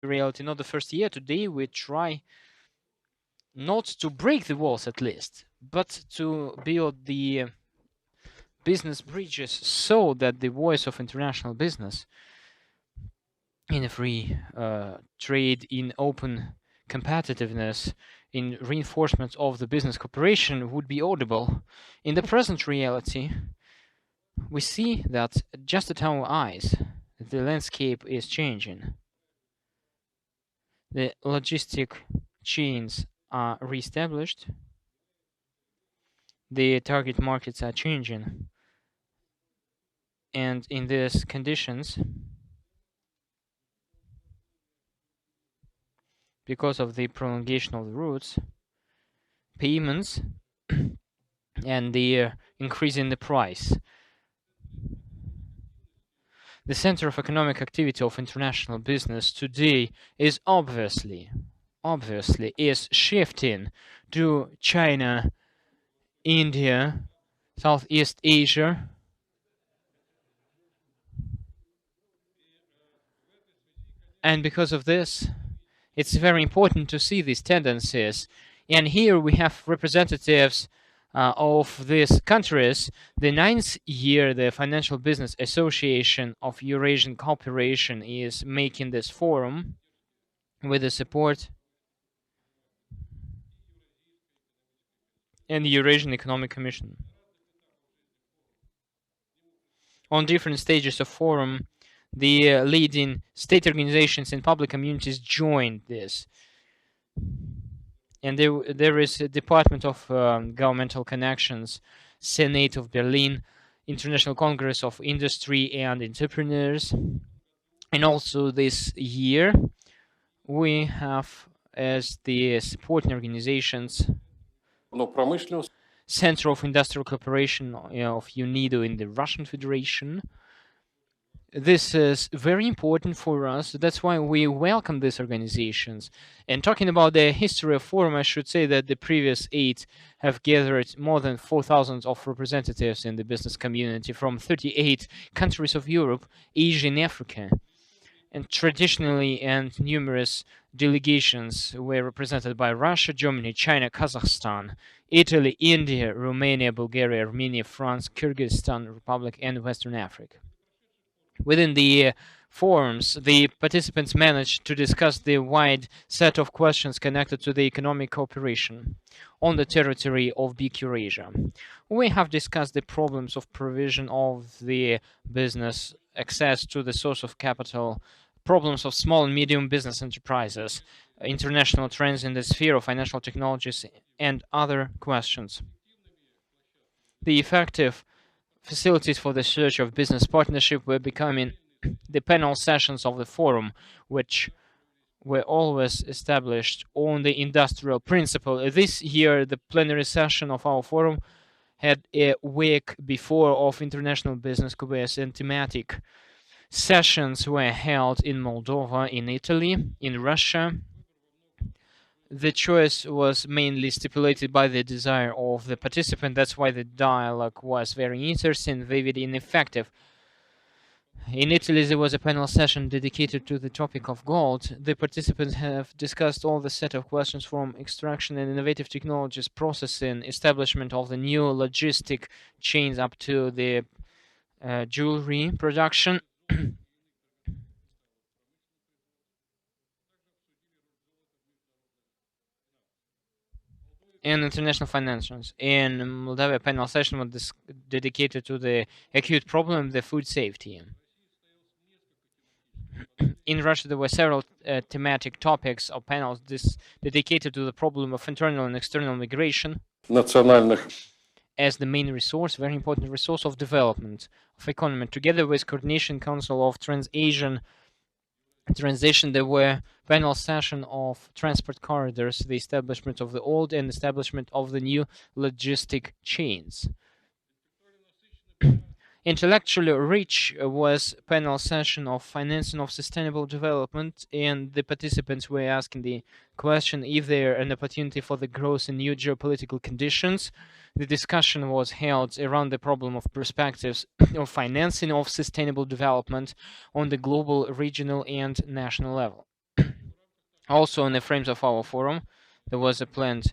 reality, not the first year. Today we try not to break the walls at least, but to build the business bridges so that the voice of international business in a free trade, in open competitiveness, in reinforcement of the business cooperation would be audible. In the present reality, we see that just at our eyes, the landscape is changing. The logistic chains are reestablished, the target markets are changing, and in these conditions, because of the prolongation of the routes, payments and the increase in the price, the center of economic activity of international business today is obviously is shifting to China, India, Southeast Asia, and because of this, it's very important to see these tendencies. And here we have representatives of these countries. The ninth year, the Financial Business Association of Eurasian Cooperation is making this forum with the support and the Eurasian Economic Commission. On different stages of forum, the leading state organizations and public communities joined this. And there is a Department of Governmental Connections, Senate of Berlin, International Congress of Industry and Entrepreneurs. And also this year, we have as the supporting organizations Center of Industrial Cooperation of UNIDO in the Russian Federation. This is very important for us. That's why we welcome these organizations. And talking about the history of forum, I should say that the previous 8 have gathered more than 4,000 of representatives in the business community from 38 countries of Europe, Asia, and Africa. And traditionally, and numerous delegations were represented by Russia, Germany, China, Kazakhstan, Italy, India, Romania, Bulgaria, Armenia, France, Kyrgyzstan Republic, and Western Africa. Within the forums, the participants managed to discuss the wide set of questions connected to the economic cooperation on the territory of big Eurasia. We have discussed the problems of provision of the business, access to the source of capital, problems of small and medium business enterprises, international trends in the sphere of financial technologies, and other questions. The effective facilities for the search of business partnership were becoming the panel sessions of the forum, which were always established on the industrial principle. This year, the plenary session of our forum had a week before of international business cooperation, and thematic sessions were held in Moldova, in Italy, in Russia. The choice was mainly stipulated by the desire of the participant. That's why the dialogue was very interesting, vivid, and effective. In Italy, there was a panel session dedicated to the topic of gold. The participants have discussed all the set of questions from extraction and innovative technologies, processing, establishment of the new logistic chains up to the jewelry production. And international financials. In Moldova, a panel session was dedicated to the acute problem, the food safety. In Russia, there were several thematic topics or panels dedicated to the problem of internal and external migration as the main resource, very important resource of development of economy. Together with Coordination Council of Trans-Asian Transition, there were panel session of transport corridors, the establishment of the old and establishment of the new logistic chains. Intellectually rich was panel session of financing of sustainable development, and the participants were asking the question if there an opportunity for the growth in new geopolitical conditions. The discussion was held around the problem of perspectives of financing of sustainable development on the global, regional, and national level. Also, in the frames of our forum, there was a planned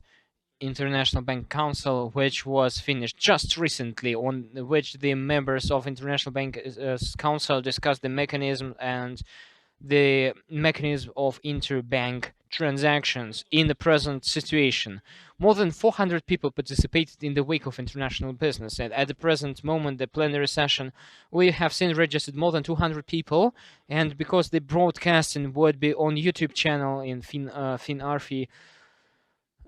International Bank Council, which was finished just recently, on which the members of International Bank Council discussed the mechanism and the mechanism of interbank transactions in the present situation. More than 400 people participated in the week of international business, and at the present moment, the plenary session, we have seen registered more than 200 people. And because the broadcasting would be on YouTube channel in FinArfi,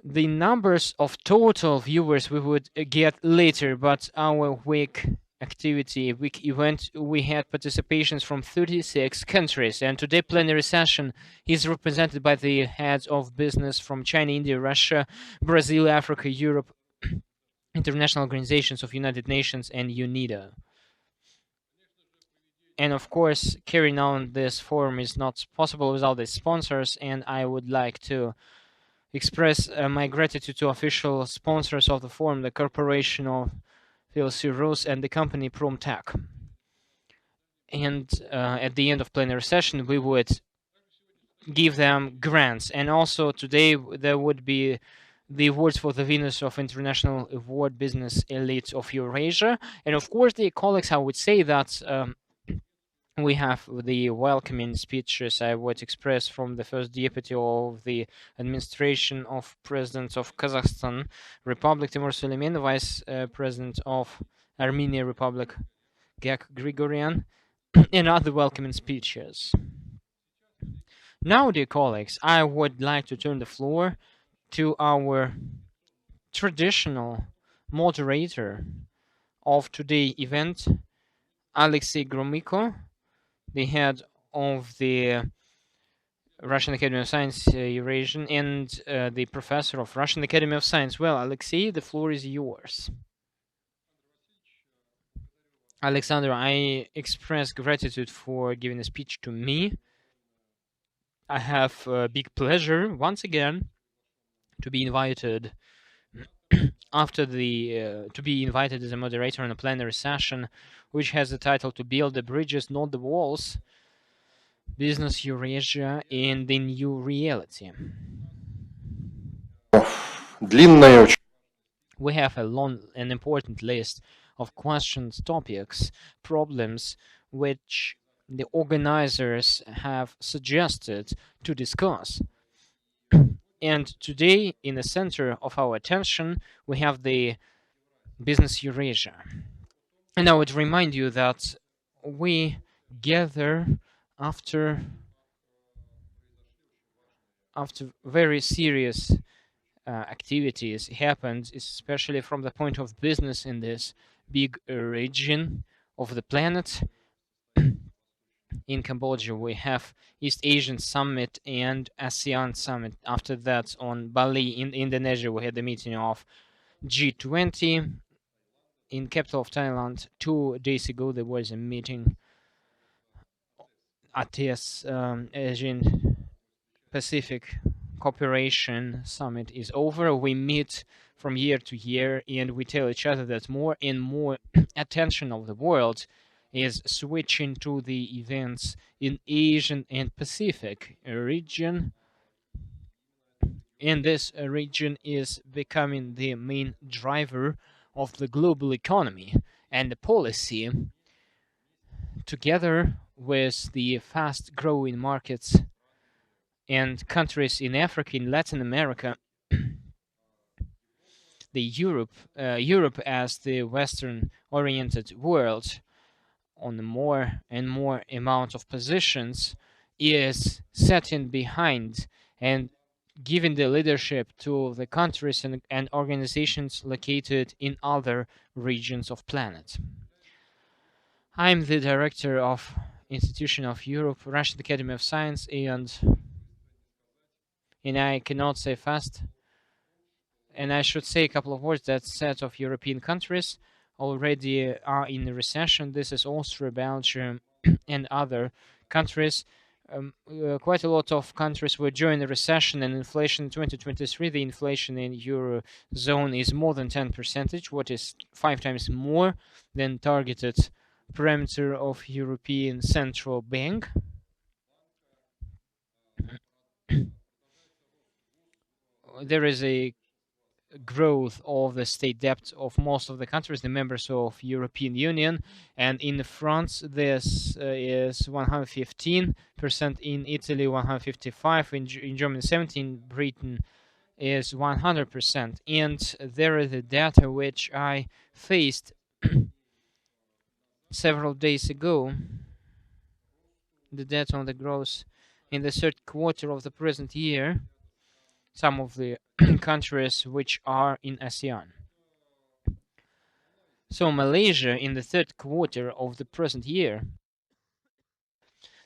the numbers of total viewers we would get later, but our week event, we had participations from 36 countries, and today plenary session is represented by the heads of business from China, India, Russia, Brazil, Africa, Europe, international organizations of United Nations, and UNIDO. And of course, carrying on this forum is not possible without the sponsors, and I would like to express my gratitude to official sponsors of the forum, the corporation of PLC Rose and the company Promtech. And at the end of plenary session, we would give them grants. And also today there would be the awards for the winners of International Award Business Elite of Eurasia. And of course, the colleagues, I would say that we have the welcoming speeches I would express from the first deputy of the administration of President of Kazakhstan Republic, Timur Suleiman, Vice President of Armenia Republic, Gek Grigorian, and other welcoming speeches. Now, dear colleagues, I would like to turn the floor to our traditional moderator of today's event, Alexei Gromyko, the head of the Russian Academy of Science Eurasian and the professor of Russian Academy of Science. Well, Alexei, the floor is yours. Alexander, I express gratitude for giving a speech to me. I have a big pleasure once again to be invited after the to be invited as a moderator in a plenary session, which has the title "To Build the Bridges, Not the Walls: Business Eurasia in the New Reality." Длинная очень. We have a long and important list of questions, topics, problems which the organizers have suggested to discuss. And today, in the center of our attention, we have the Business Eurasia. And I would remind you that we gather after very serious activities happened, especially from the point of business in this big region of the planet. In Cambodia, we have East Asian Summit and ASEAN Summit. After that, on Bali, in Indonesia, we had the meeting of G20. In capital of Thailand, 2 days ago, there was a meeting at this Asian Pacific Cooperation Summit is over. We meet from year to year, and we tell each other that more and more attention of the world is switching to the events in Asian and Pacific region, and this region is becoming the main driver of the global economy and the policy, together with the fast-growing markets and countries in Africa, in Latin America, the Europe as the Western-oriented world on more and more amount of positions is setting behind and giving the leadership to the countries and organizations located in other regions of planet. I'm the director of Institution of Europe, Russian Academy of Science, and I cannot say fast, and I should say a couple of words. That set of European countries already are in recession. This is Austria, Belgium, and other countries. Quite a lot of countries were during the recession and inflation in 2023. The inflation in Eurozone is more than 10%, what is 5 times more than targeted parameter of European Central Bank. there is a growth of the state debt of most of the countries, the members of European Union, and in France this is 115%, in Italy 155, in Germany 17, Britain is 100%. And there is the data which I faced several days ago, the data on the growth in the third quarter of the present year, some of the countries which are in ASEAN. So Malaysia in the third quarter of the present year,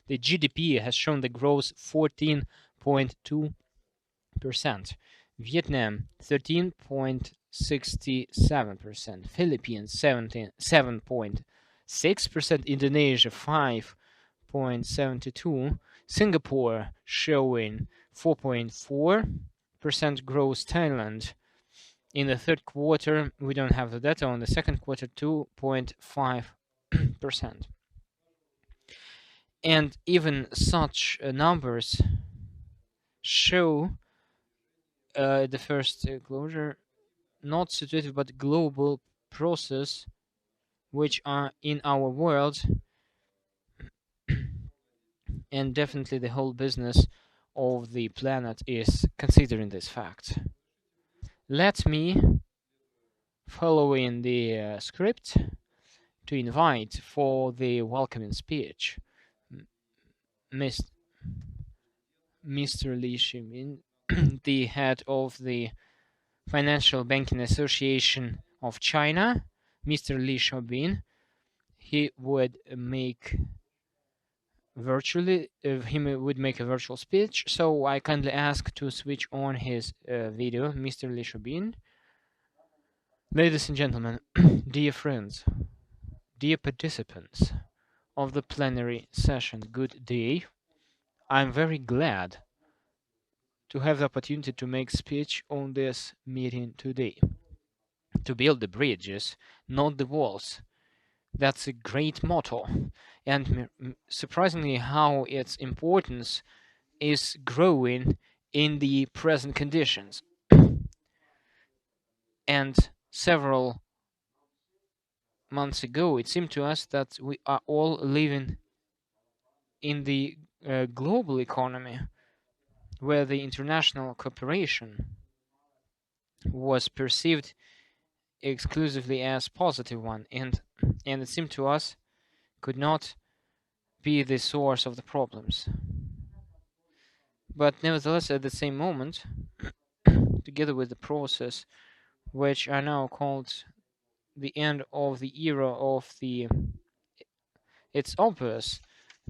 the GDP has shown the growth 14.2%. Vietnam 13.67%, Philippines 7.6%, Indonesia 5.72%, Singapore showing 4.4% growth, Thailand in the third quarter, we don't have the data on the second quarter, 2.5%. And even such numbers show the first closure not situated but global process which are in our world, and definitely the whole business of the planet is considering this fact. Let me, following the script, to invite for the welcoming speech Mr. Li Ximin, the head of the Financial Banking Association of China, Mr. Li Xiaobin. He would make a virtual speech, so I kindly ask to switch on his video, Mr. Li Xiaobin. Ladies and gentlemen, dear friends, dear participants of the plenary session, good day. I'm very glad to have the opportunity to make speech on this meeting today. To build the bridges, not the walls. That's a great motto, and surprisingly how its importance is growing in the present conditions. And several months ago, it seemed to us that we are all living in the global economy where the international cooperation was perceived exclusively as positive one, and it seemed to us could not be the source of the problems. But nevertheless, at the same moment, together with the process which are now called the end of the era of the, it's obvious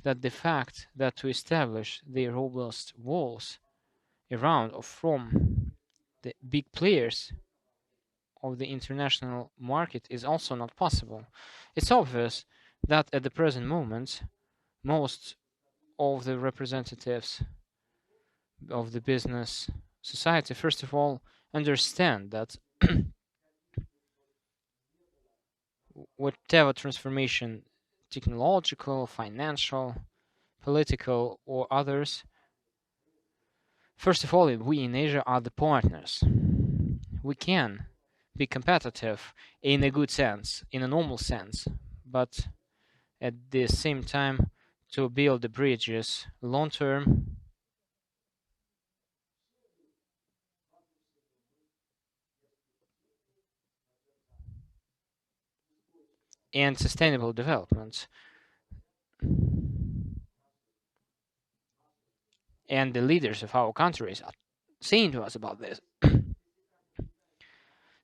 that the fact that to establish the robust walls around or from the big players of the international market is also not possible. It's obvious that at the present moment, most of the representatives of the business society, first of all, understand that whatever transformation, technological, financial, political, or others, first of all, we in Asia are the partners. We can be competitive in a good sense, in a normal sense, but at the same time to build the bridges long term and sustainable development. And the leaders of our countries are saying to us about this.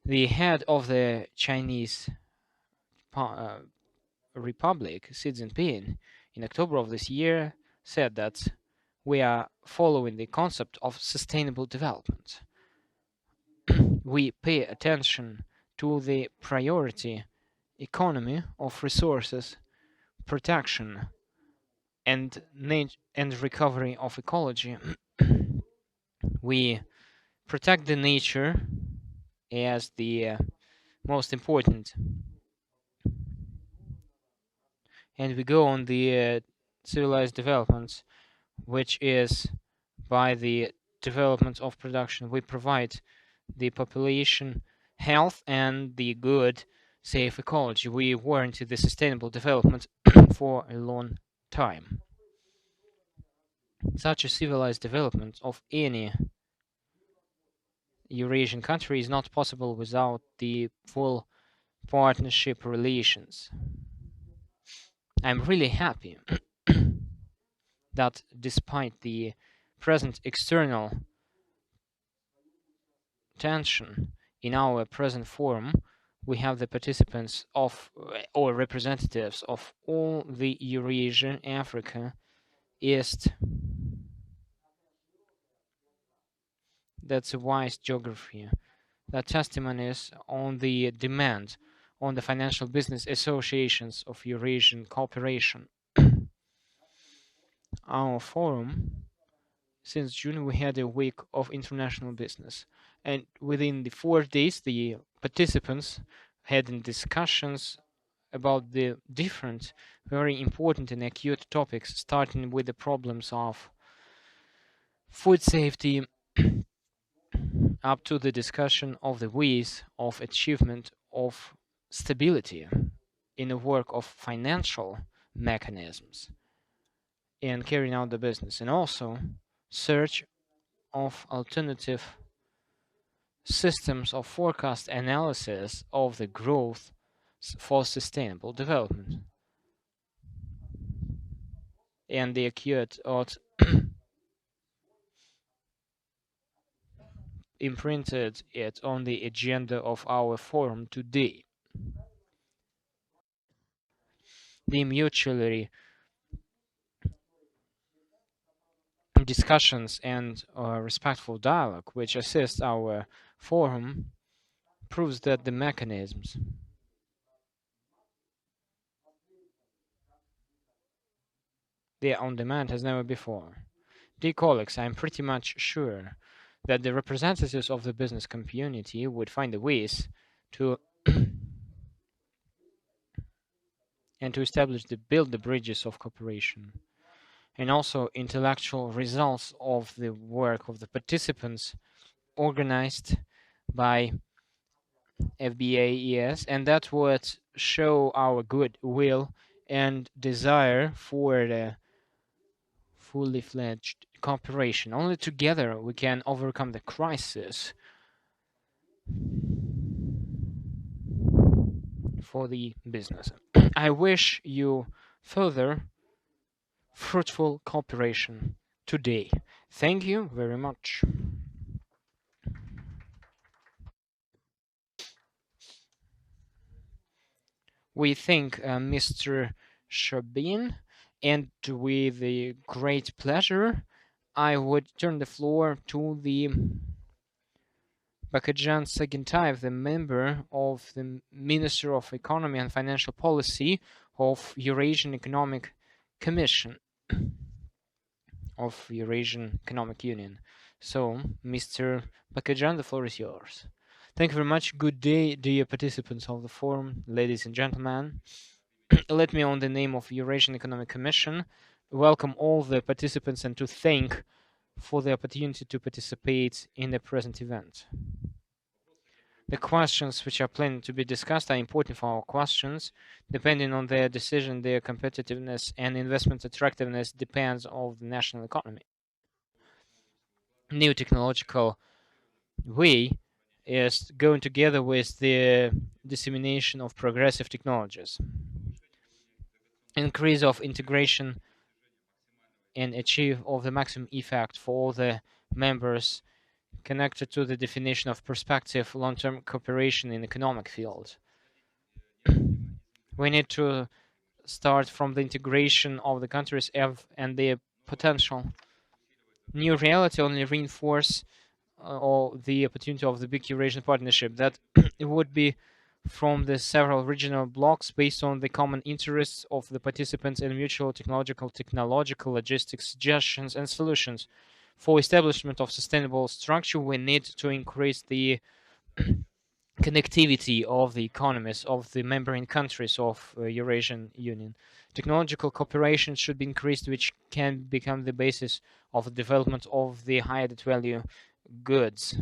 The head of the Chinese Republic, Xi Jinping, in October of this year said that we are following the concept of sustainable development. We pay attention to the priority economy of resources, protection, and recovery of ecology. We protect the nature as the most important, and we go on the civilized developments, which is by the development of production. We provide the population health and the good, safe ecology. We warranty the sustainable development for a long time. Such a civilized development of any Eurasian country is not possible without the full partnership relations. I'm really happy that despite the present external tension in our present forum, we have the participants of or representatives of all the Eurasia, Africa, East. That's a wise geography. That testimonies on the demand on the financial business associations of Eurasian cooperation. Our forum, since June, we had a week of international business, and within the 4 days, the participants had discussions about the different, very important and acute topics, starting with the problems of food safety, up to the discussion of the ways of achievement of stability in the work of financial mechanisms and carrying out the business, and also search of alternative systems of forecast analysis of the growth for sustainable development and the acute ought imprinted it on the agenda of our forum today. The mutually discussions and respectful dialogue which assist our forum proves that the mechanisms they are on demand as never before. Dear colleagues, I am pretty much sure that the representatives of the business community would find the ways to and to establish the build the bridges of cooperation and also intellectual results of the work of the participants organized by FBAES, and that would show our goodwill and desire for the fully fledged cooperation. Only together we can overcome the crisis for the business. I wish you further fruitful cooperation today. Thank you very much. We thank Mr. Shabin, and with a great pleasure, I would turn the floor to the Bakajan Sagintayev, the member of the Minister of Economy and Financial Policy of Eurasian Economic Commission of Eurasian Economic Union. So, Mr. Bakajan, the floor is yours. Thank you very much. Good day, dear participants of the forum, ladies and gentlemen. Let me, on the name of Eurasian Economic Commission, welcome all the participants and to thank for the opportunity to participate in the present event. The questions which are planned to be discussed are important for our questions. Depending on their decision, their competitiveness and investment attractiveness depends on the national economy. New technological way is going together with the dissemination of progressive technologies. Increase of integration and achieve of the maximum effect for all the members connected to the definition of prospective long-term cooperation in economic field. We need to start from the integration of the countries and their potential. New reality only reinforce or the opportunity of the big Eurasian partnership that it would be from the several regional blocks based on the common interests of the participants and mutual technological logistics suggestions and solutions. For establishment of sustainable structure, we need to increase the connectivity of the economies of the membrane countries of Eurasian Union. Technological cooperation should be increased, which can become the basis of the development of the high added value goods.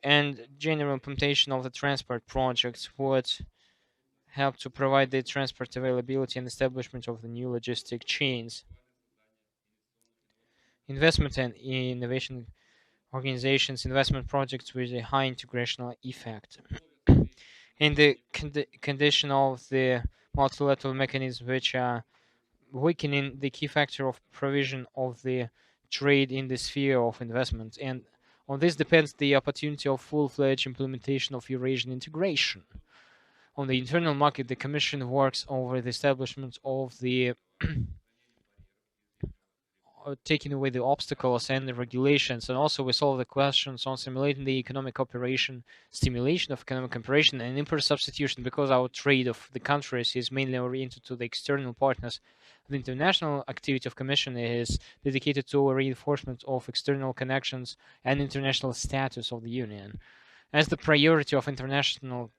And general implementation of the transport projects would help to provide the transport availability and establishment of the new logistic chains. Investment and innovation organizations, investment projects with a high integrational effect. In the condition of the multilateral mechanisms which are weakening the key factor of provision of the trade in the sphere of investment. And on this depends the opportunity of full-fledged implementation of Eurasian integration. On the internal market, the Commission works over the establishment of the taking away the obstacles and the regulations, and also we solve the questions on simulating the economic cooperation, stimulation of economic cooperation, and import substitution, because our trade of the countries is mainly oriented to the external partners. The international activity of Commission is dedicated to reinforcement of external connections and international status of the Union. As the priority of international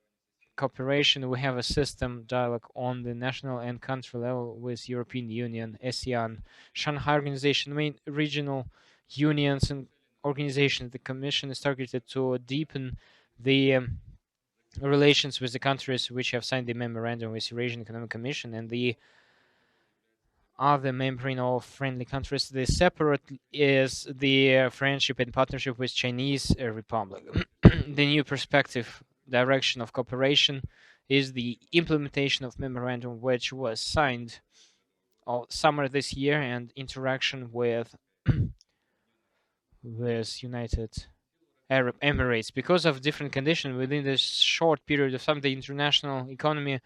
cooperation, we have a system dialogue on the national and country level with European Union, ASEAN, Shanghai Organization, main regional unions and organizations. The Commission is targeted to deepen the relations with the countries which have signed the memorandum with Eurasian Economic Commission and the other membrane of friendly countries. The separate is the friendship and partnership with Chinese Republic. The new perspective direction of cooperation is the implementation of memorandum which was signed summer this year, and interaction with United Arab Emirates. Because of different conditions within this short period of time, the international economy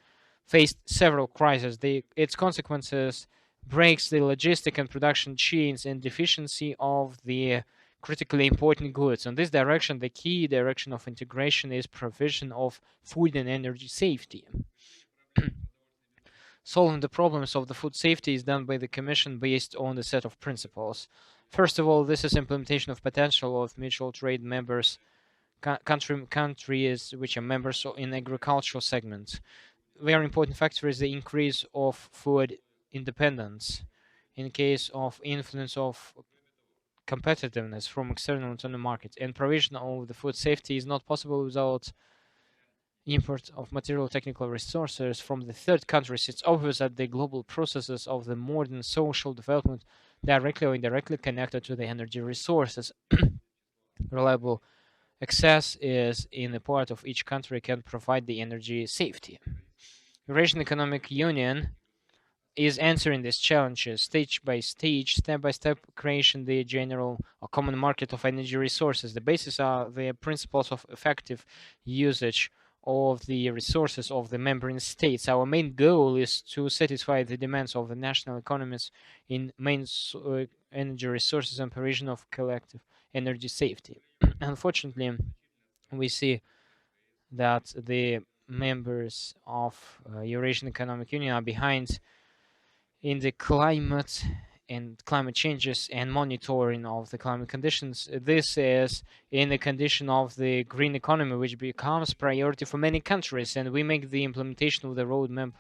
faced several crises. Its consequences breaks the logistic and production chains and deficiency of the critically important goods. On this direction, the key direction of integration is provision of food and energy safety. Solving the problems of the food safety is done by the Commission based on a set of principles. First of all, this is implementation of potential of mutual trade members countries which are members in agricultural segments. Very important factor is the increase of food independence. In case of influence of competitiveness from external and internal markets, and provision of the food safety is not possible without import of material technical resources from the third countries. It's obvious that the global processes of the modern social development directly or indirectly connected to the energy resources. Reliable access is in a part of each country can provide the energy safety. Eurasian Economic Union is answering these challenges stage by stage, step by step, creation the general or common market of energy resources. The basis are the principles of effective usage of the resources of the member states. Our main goal is to satisfy the demands of the national economies in main energy resources and provision of collective energy safety. Unfortunately, we see that the members of Eurasian Economic Union are behind in the climate and climate changes and monitoring of the climate conditions. This is in the condition of the green economy, which becomes priority for many countries, and we make the implementation of the roadmap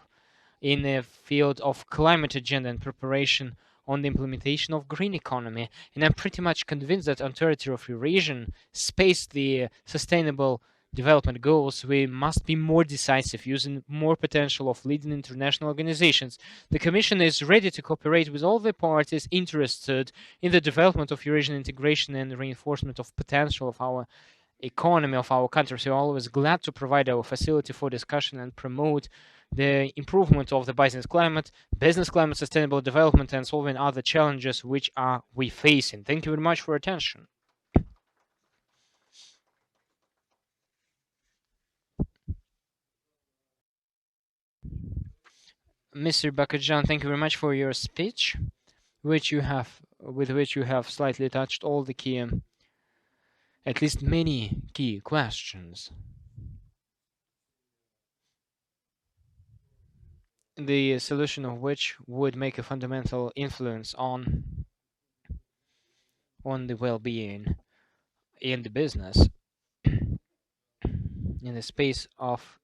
in the field of climate agenda and preparation on the implementation of green economy. And I'm pretty much convinced that on territory of Eurasian space, the sustainable development goals, we must be more decisive, using more potential of leading international organizations. The Commission is ready to cooperate with all the parties interested in the development of Eurasian integration and reinforcement of potential of our economy of our country. So we're always glad to provide our facility for discussion and promote the improvement of the business climate, sustainable development, and solving other challenges which are we facing. Thank you very much for attention. Mr. Bakajan, thank you very much for your speech, with which you have slightly touched all the key, at least many key questions. The solution of which would make a fundamental influence on the well-being in the business in the space of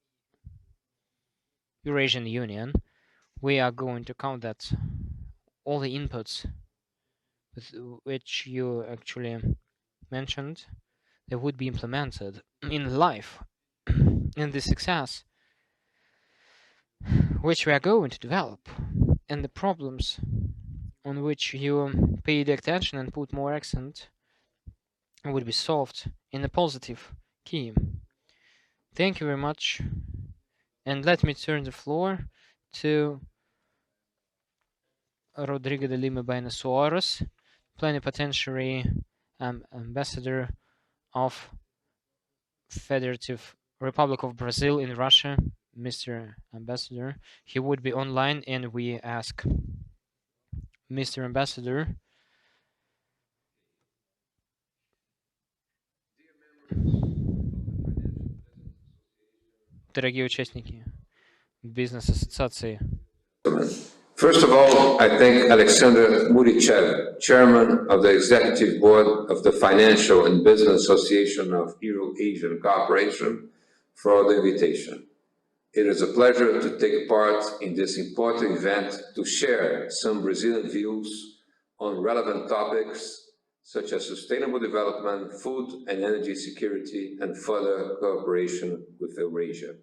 Eurasian Union. We are going to count that all the inputs which you actually mentioned, that would be implemented in life, in the success which we are going to develop, and the problems on which you paid attention and put more accent would be solved in a positive key. Thank you very much, and let me turn the floor to Rodrigo de Lima Baena Soares, plenipotentiary ambassador of Federative Republic of Brazil in Russia. Mr. Ambassador, he would be online, and we ask Mr. Ambassador. Дорогие участники бизнес-ассоциации. First of all, I thank Alexander Murichev, Chairman of the Executive Board of the Financial and Business Association of Euro-Asian Cooperation, for the invitation. It is a pleasure to take part in this important event to share some Brazilian views on relevant topics such as sustainable development, food and energy security, and further cooperation with Eurasia.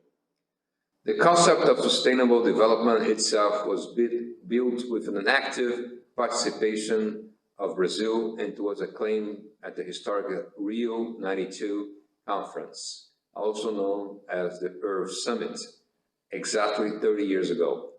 The concept of sustainable development itself was built with an active participation of Brazil and was acclaimed at the historic Rio '92 conference, also known as the Earth Summit, exactly 30 years ago.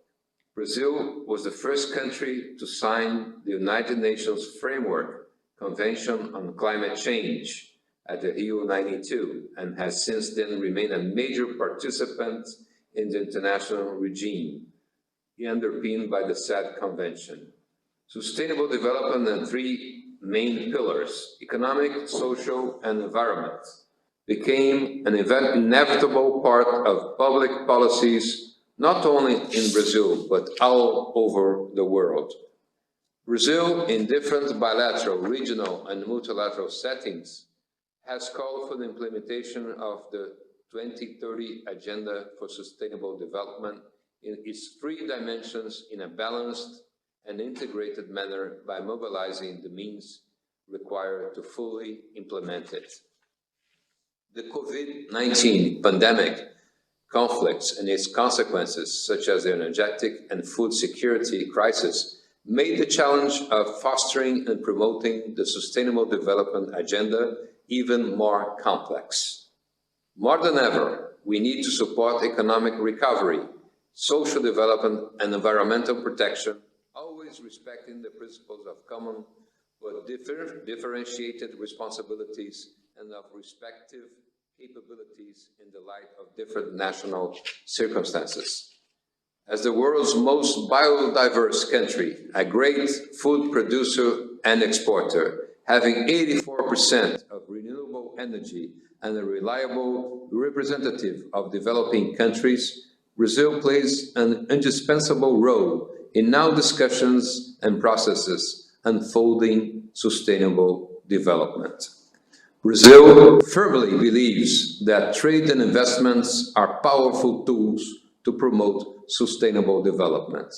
Brazil was the first country to sign the United Nations Framework Convention on Climate Change at the Rio '92 and has since then remained a major participant in the international regime, underpinned by the said convention. Sustainable development and three main pillars, economic, social, and environment, became an inevitable part of public policies, not only in Brazil, but all over the world. Brazil, in different bilateral, regional, and multilateral settings, has called for the implementation of the 2030 Agenda for Sustainable Development in its three dimensions in a balanced and integrated manner by mobilizing the means required to fully implement it. The COVID-19 pandemic, conflicts and its consequences, such as the energetic and food security crisis, made the challenge of fostering and promoting the Sustainable Development Agenda even more complex. More than ever, we need to support economic recovery, social development, and environmental protection, always respecting the principles of common but differentiated responsibilities and of respective capabilities in the light of different national circumstances. As the world's most biodiverse country, a great food producer and exporter, having 84% of renewable energy and a reliable representative of developing countries, Brazil plays an indispensable role in now discussions and processes unfolding sustainable development. Brazil firmly believes that trade and investments are powerful tools to promote sustainable development.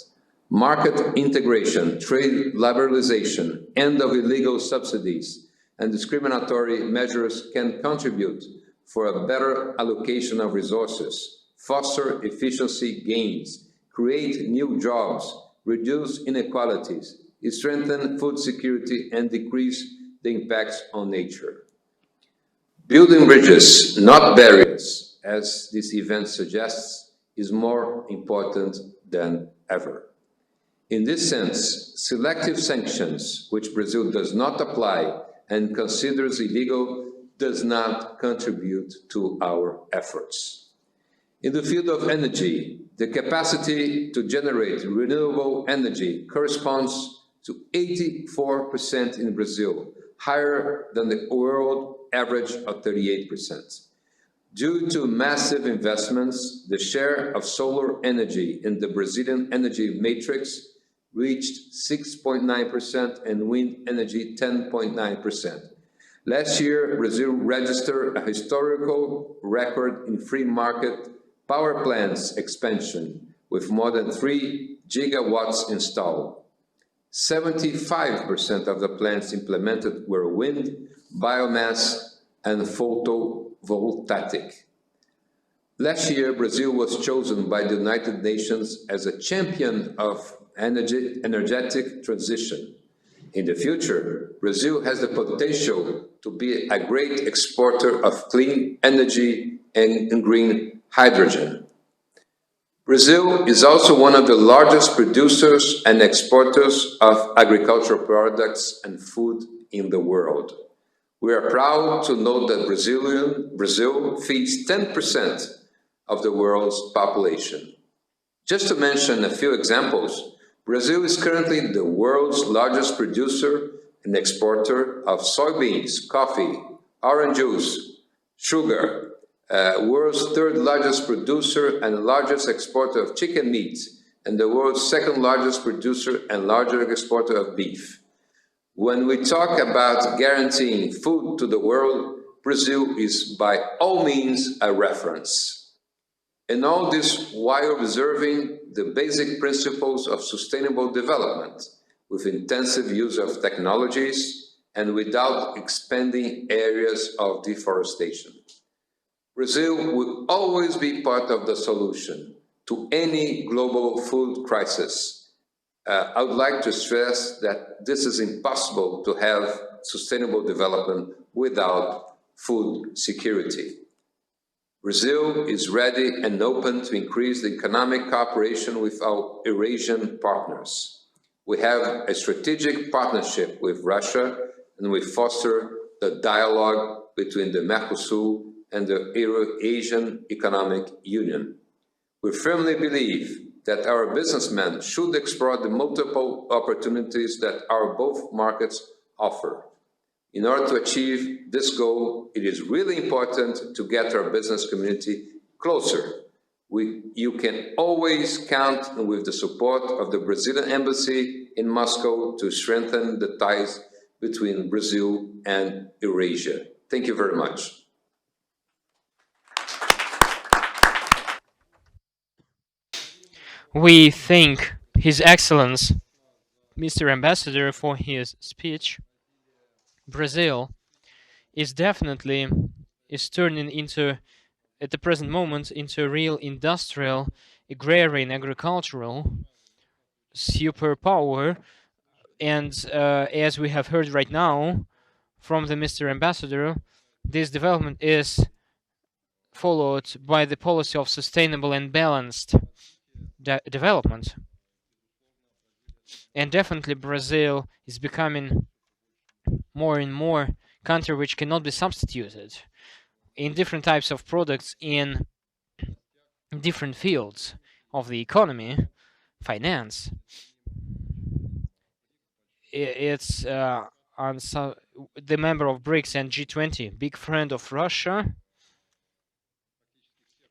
Market integration, trade liberalization, end of illegal subsidies, and discriminatory measures can contribute for a better allocation of resources, foster efficiency gains, create new jobs, reduce inequalities, strengthen food security, and decrease the impacts on nature. Building bridges, not barriers, as this event suggests, is more important than ever. In this sense, selective sanctions, which Brazil does not apply and considers illegal, does not contribute to our efforts. In the field of energy, the capacity to generate renewable energy corresponds to 84% in Brazil, higher than the world average of 38%. Due to massive investments, the share of solar energy in the Brazilian energy matrix reached 6.9% and wind energy 10.9%. Last year, Brazil registered a historical record in free market power plants expansion with more than 3 gigawatts installed. 75% of the plants implemented were wind, biomass, and photovoltaic. Last year, Brazil was chosen by the United Nations as a champion of energetic transition. In the future, Brazil has the potential to be a great exporter of clean energy and green hydrogen. Brazil is also one of the largest producers and exporters of agricultural products and food in the world. We are proud to know that Brazil feeds 10% of the world's population. Just to mention a few examples, Brazil is currently the world's largest producer and exporter of soybeans, coffee, orange juice, sugar, world's third largest producer and largest exporter of chicken meat, and the world's second largest producer and largest exporter of beef. When we talk about guaranteeing food to the world, Brazil is by all means a reference. And all this while observing the basic principles of sustainable development, with intensive use of technologies and without expanding areas of deforestation. Brazil will always be part of the solution to any global food crisis. I would like to stress that this is impossible to have sustainable development without food security. Brazil is ready and open to increase the economic cooperation with our Eurasian partners. We have a strategic partnership with Russia, and we foster the dialogue between the Mercosur and the Eurasian Economic Union. We firmly believe that our businessmen should explore the multiple opportunities that our both markets offer. In order to achieve this goal, it is really important to get our business community closer. You can always count with the support of the Brazilian embassy in Moscow to strengthen the ties between Brazil and Eurasia. Thank you very much. We thank His Excellence, Mr. Ambassador, for his speech. Brazil is definitely is turning into, at the present moment, into a real industrial, agrarian, agricultural superpower. And as we have heard right now from the Mr. Ambassador, this development is followed by the policy of sustainable and balanced development. And definitely Brazil is becoming more and more country which cannot be substituted in different types of products in different fields of the economy, finance. It's on the member of BRICS and G20, big friend of Russia,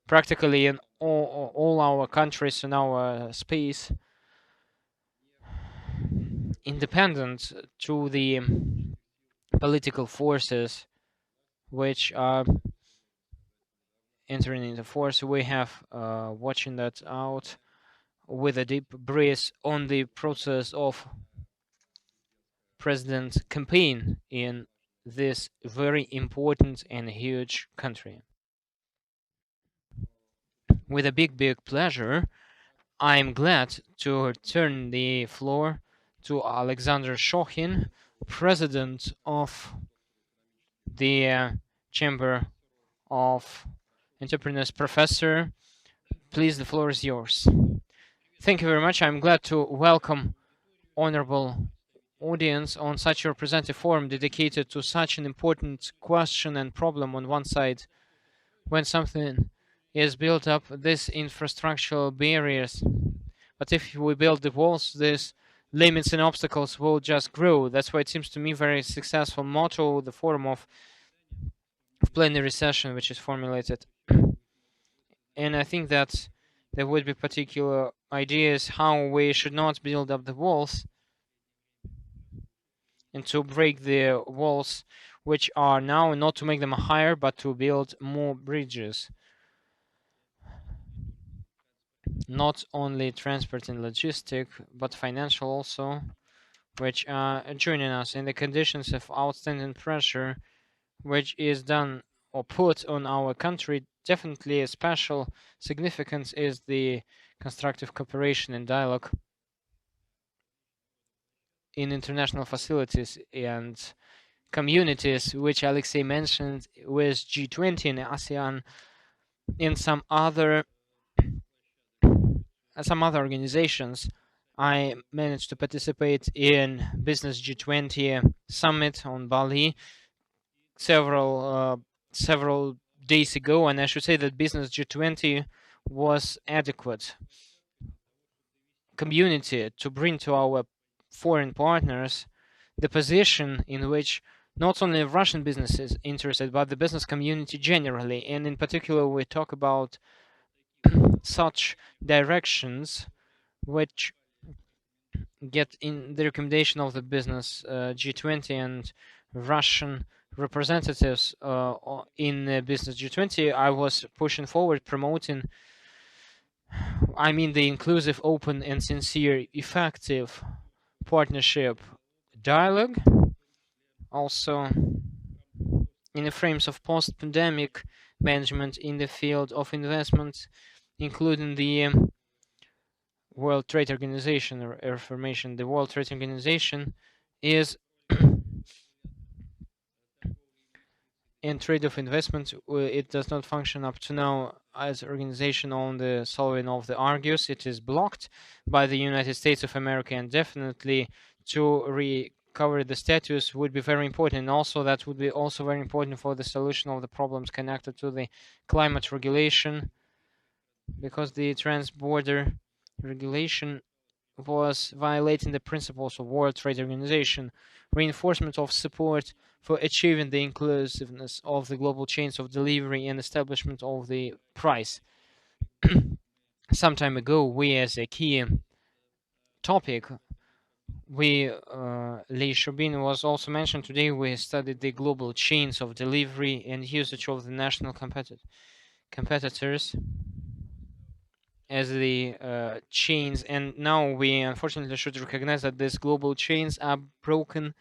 practically in all our countries in our space, independent to the political forces which are entering into force. We have watching that out with a deep breath on the process of president campaign in this very important and huge country. With a big pleasure, I'm glad to turn the floor to Alexander Shokhin, president of the Chamber of Entrepreneurs. Professor, please, the floor is yours. Thank you very much. I'm glad to welcome honorable audience on such a representative forum dedicated to such an important question and problem on one side. When something is built up, these infrastructural barriers, but if we build the walls, these limits and obstacles will just grow. That's why it seems to me very successful motto, the forum of plenary recession, which is formulated. And I think that there would be particular ideas how we should not build up the walls and to break the walls which are now, not to make them higher but to build more bridges, not only transport and logistic but financial also, which are joining us in the conditions of outstanding pressure, which is done or put on our country. Definitely a special significance is the constructive cooperation and dialogue in international facilities and communities, which Alexei mentioned, with G20 and ASEAN and some other organizations. I managed to participate in Business G20 summit on Bali several days ago, and I should say that Business G20 was adequate community to bring to our foreign partners the position in which not only Russian businesses interested, but the business community generally, and in particular, we talk about such directions which get in the recommendation of the business G20 and Russian representatives in business G20. I was pushing forward, promoting, I mean, the inclusive, open, and sincere, effective partnership dialogue. Also, in the frames of post pandemic management in the field of investment, including the World Trade Organization or information, the World Trade Organization is in trade of investment. It does not function up to now as organization on the solving of the argues. It is blocked by the United States of America, and definitely to recover the status would be very important. And also that would be also very important for the solution of the problems connected to the climate regulation, because the trans-border regulation was violating the principles of World Trade Organization, reinforcement of support for achieving the inclusiveness of the global chains of delivery, and establishment of the price. Some time ago, we as a key topic, Lee Shubin was also mentioned today, we studied the global chains of delivery and usage of the national competitors as the chains, and now we unfortunately should recognize that these global chains are broken,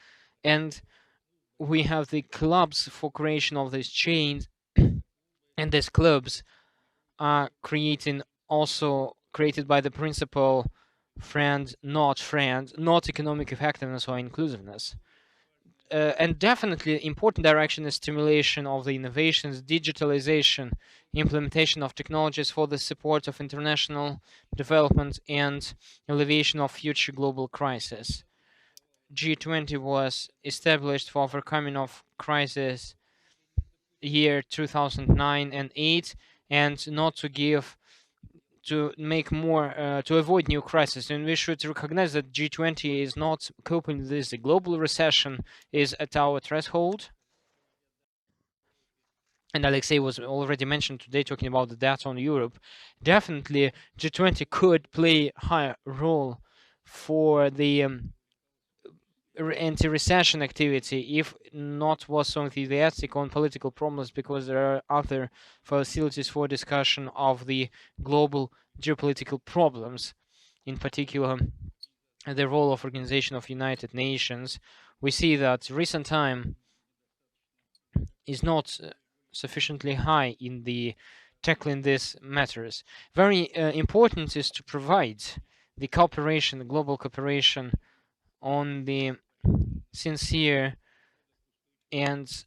and we have the clubs for creation of these chains, and these clubs are creating also created by the principle friend, not economic effectiveness or inclusiveness. And definitely important direction is stimulation of the innovations, digitalization, implementation of technologies for the support of international development and alleviation of future global crises. G20 was established for overcoming of crisis year 2009 and 8, and not to give to make more to avoid new crises. And we should recognize that G20 is not coping with this. The global recession is at our threshold, and Alexei was already mentioned today talking about the data on Europe. Definitely G20 could play a higher role for the anti-recession activity, if not was so enthusiastic on political problems, because there are other facilities for discussion of the global geopolitical problems, in particular the role of Organization of United Nations. We see that recent time is not sufficiently high in the tackling these matters. Very important is to provide the cooperation, the global cooperation on the sincere and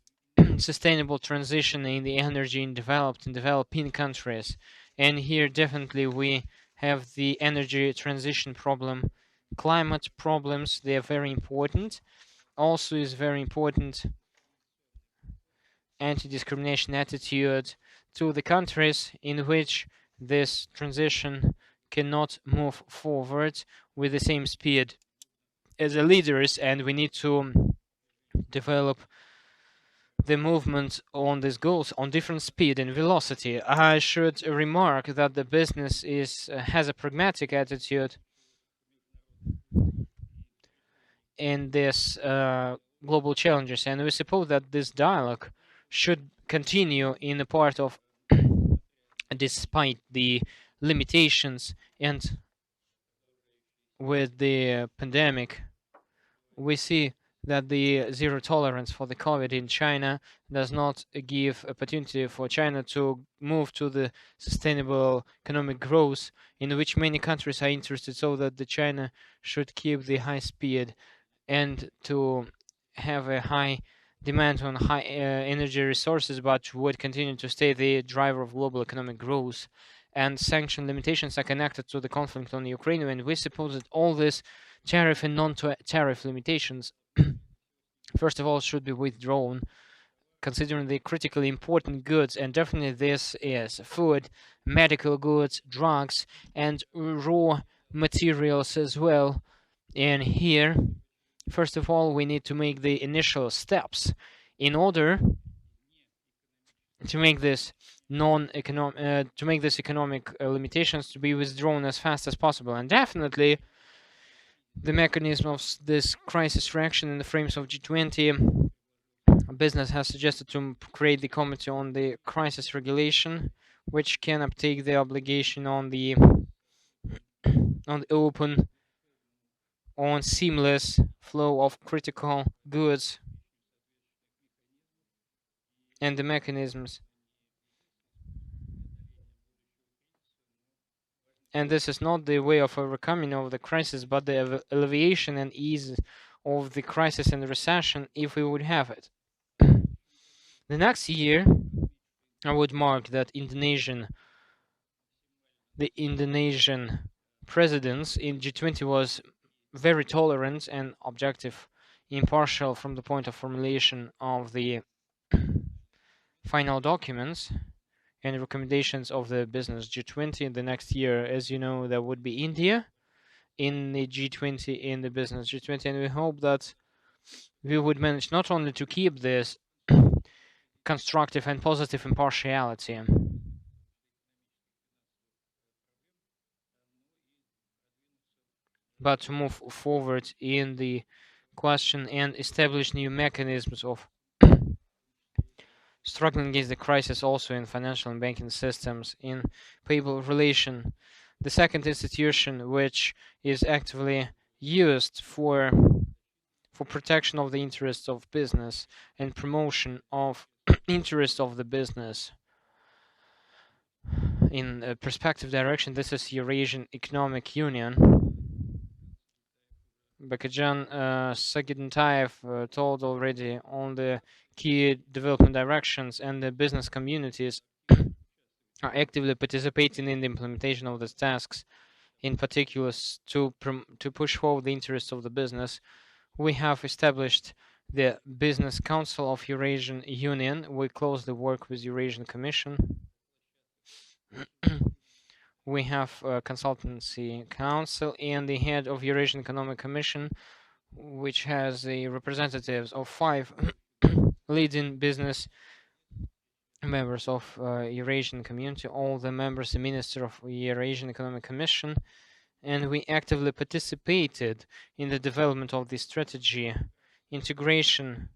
sustainable transition in the energy in developed and developing countries. And here definitely we have the energy transition problem, climate problems, they are very important. Also is very important anti-discrimination attitude to the countries in which this transition cannot move forward with the same speed as the leaders, and we need to develop the movement on these goals on different speed and velocity. I should remark that the business has a pragmatic attitude in this global challenges, and we suppose that this dialogue should continue in the part of despite the limitations and with the pandemic we see that the zero tolerance for the COVID in China does not give opportunity for China to move to the sustainable economic growth in which many countries are interested, so that the China should keep the high speed and to have a high demand on high energy resources, but would continue to stay the driver of global economic growth. And sanction limitations are connected to the conflict on Ukraine, and we suppose that all these tariff and non-tariff limitations, first of all, should be withdrawn, considering the critically important goods, and definitely this is food, medical goods, drugs, and raw materials as well. And here, first of all, we need to make the initial steps in order to make this non-economic to make this economic limitations to be withdrawn as fast as possible. And definitely the mechanism of this crisis reaction in the frames of G20 business has suggested to create the committee on the crisis regulation, which can uptake the obligation on the open on seamless flow of critical goods and the mechanisms. And this is not the way of overcoming of the crisis, but the alleviation and ease of the crisis and the recession if we would have it. The next year, I would mark that the Indonesian presidents in G20 was very tolerant and objective, impartial from the point of formulation of the final documents and recommendations of the business G20. In the next year, as you know, there would be India in the G20, in the business G20, and we hope that we would manage not only to keep this constructive and positive impartiality, but to move forward in the question and establish new mechanisms of struggling against the crisis also in financial and banking systems in people relation. The second institution which is actively used for protection of the interests of business and promotion of interest of the business in a perspective direction. This is Eurasian Economic Union. Bakajan Sagidantayev told already on the key development directions, and the business communities are actively participating in the implementation of these tasks, in particular to push forward the interests of the business. We have established the Business Council of Eurasian Union. We closely work with Eurasian Commission. We have a consultancy council and the head of Eurasian Economic Commission, which has the representatives of 5 leading business members of Eurasian community, all the members, the Minister of Eurasian Economic Commission, and we actively participated in the development of the strategy integration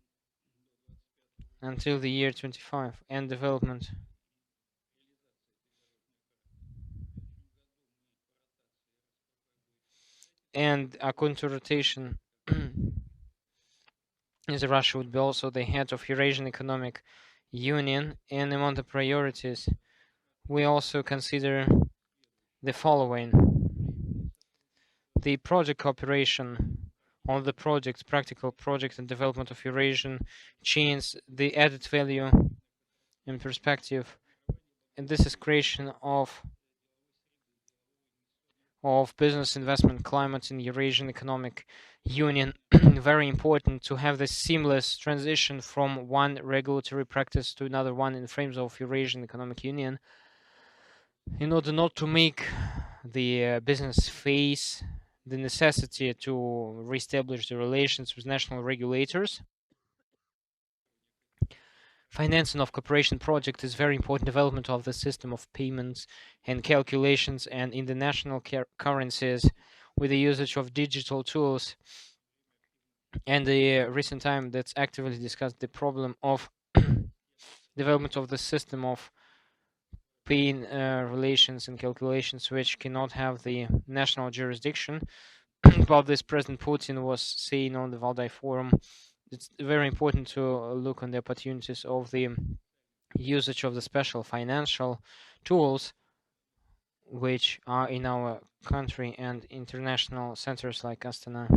until the year 25 and development. And according to rotation, is Russia would be also the head of Eurasian Economic Union, and among the priorities, we also consider the following: the project cooperation on the projects, practical project and development of Eurasian chains, the added value in perspective, and this is creation of business investment climate in Eurasian Economic Union. Very important to have this seamless transition from one regulatory practice to another one in the frames of Eurasian Economic Union, in order not to make the business face the necessity to reestablish the relations with national regulators. Financing of cooperation project is very important development of the system of payments and calculations and in the national currencies with the usage of digital tools. And the recent time that's actively discussed the problem of development of the system of paying relations and calculations which cannot have the national jurisdiction, about this President Putin was saying on the Valdai Forum. It's very important to look on the opportunities of the usage of the special financial tools which are in our country and international centers like Astana.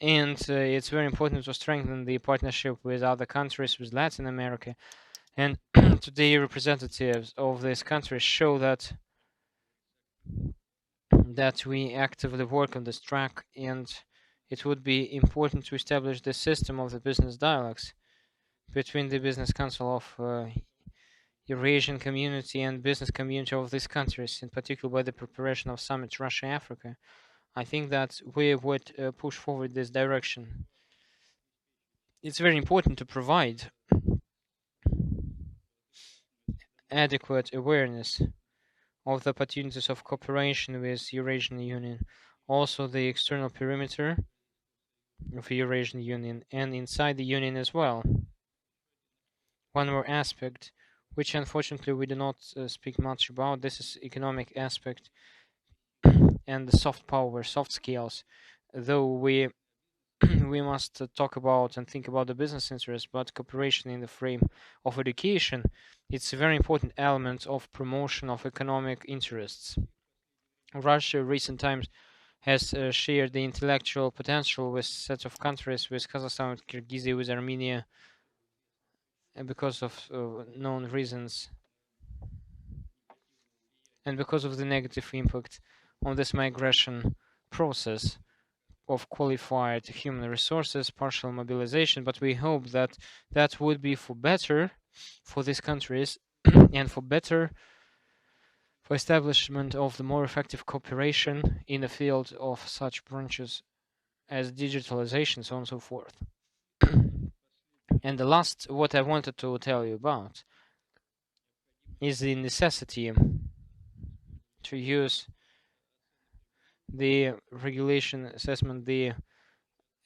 And it's very important to strengthen the partnership with other countries, with Latin America. And today, representatives of these countries show that we actively work on this track, and it would be important to establish the system of the business dialogues between the Business Council of Eurasian Community and business community of these countries, in particular by the preparation of Summit Russia-Africa. I think that we would push forward this direction. It's very important to provide adequate awareness of the opportunities of cooperation with Eurasian Union, also the external perimeter of Eurasian Union and inside the Union as well. One more aspect, which unfortunately we do not speak much about, this is economic aspect and the soft power, soft skills. Though we we must talk about and think about the business interests, but cooperation in the frame of education, it's a very important element of promotion of economic interests. Russia, recent times, has shared the intellectual potential with sets of countries, with Kazakhstan, with Kyrgyzstan, with Armenia, because of known reasons and because of the negative impact on this migration process of qualified human resources, partial mobilization. But we hope that that would be for better for these countries and for better for establishment of the more effective cooperation in the field of such branches as digitalization, so on and so forth. And the last, what I wanted to tell you about is the necessity to use the regulation assessment, the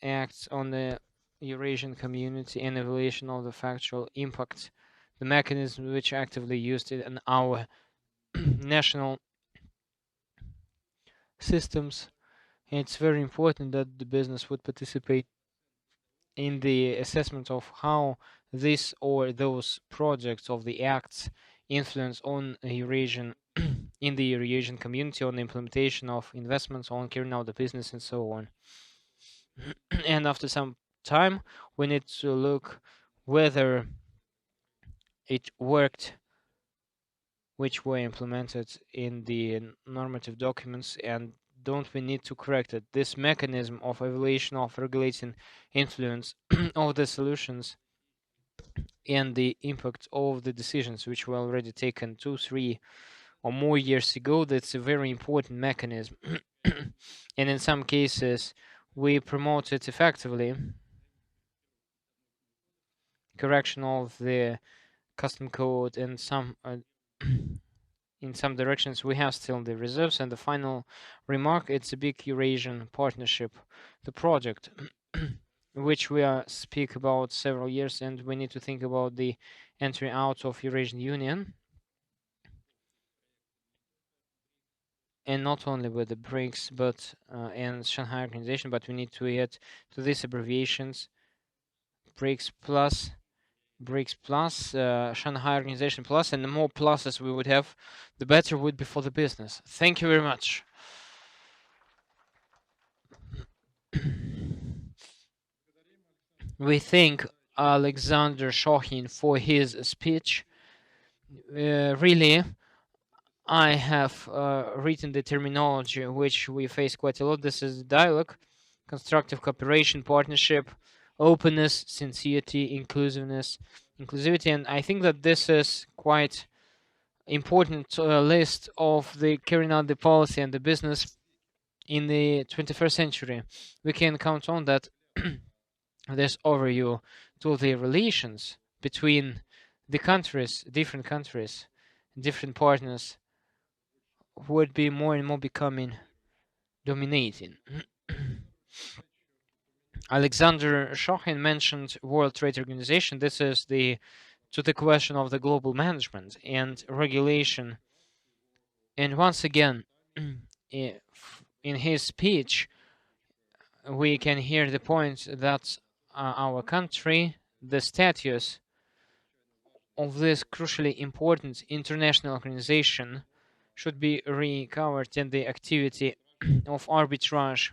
acts on the Eurasian community and evaluation of the factual impact, the mechanisms which are actively used in our national systems. And it's very important that the business would participate in the assessment of how this or those projects of the acts influence on Eurasian in the Eurasian community on the implementation of investments on carrying out the business and so on. And after some time, we need to look whether it worked, which were implemented in the normative documents, and don't we need to correct it? This mechanism of evaluation of regulating influence of the solutions and the impact of the decisions which were already taken 2, 3, or more years ago, that's a very important mechanism. And in some cases, we promote it effectively. Correction of the custom code and some in some directions we have still the reserves. And the final remark, it's a big Eurasian partnership, the project which we are speak about several years, and we need to think about the entry out of Eurasian Union, and not only with the BRICS but and Shanghai Organization, but we need to add to these abbreviations BRICS plus, Shanghai Organization plus, and the more pluses we would have, the better would be for the business. Thank you very much. We thank Alexander Shokhin for his speech. Really, I have written the terminology which we face quite a lot. This is dialogue, constructive cooperation, partnership, openness, sincerity, inclusivity, and I think that this is quite important list of the carrying out the policy and the business in the 21st century. We can count on that this overview to the relations between the countries, different partners would be more and more becoming dominating. Alexander Shokhin mentioned World Trade Organization. This is to the question of the global management and regulation. And once again, in his speech, we can hear the point that our country, the status of this crucially important international organization should be recovered, and the activity of arbitrage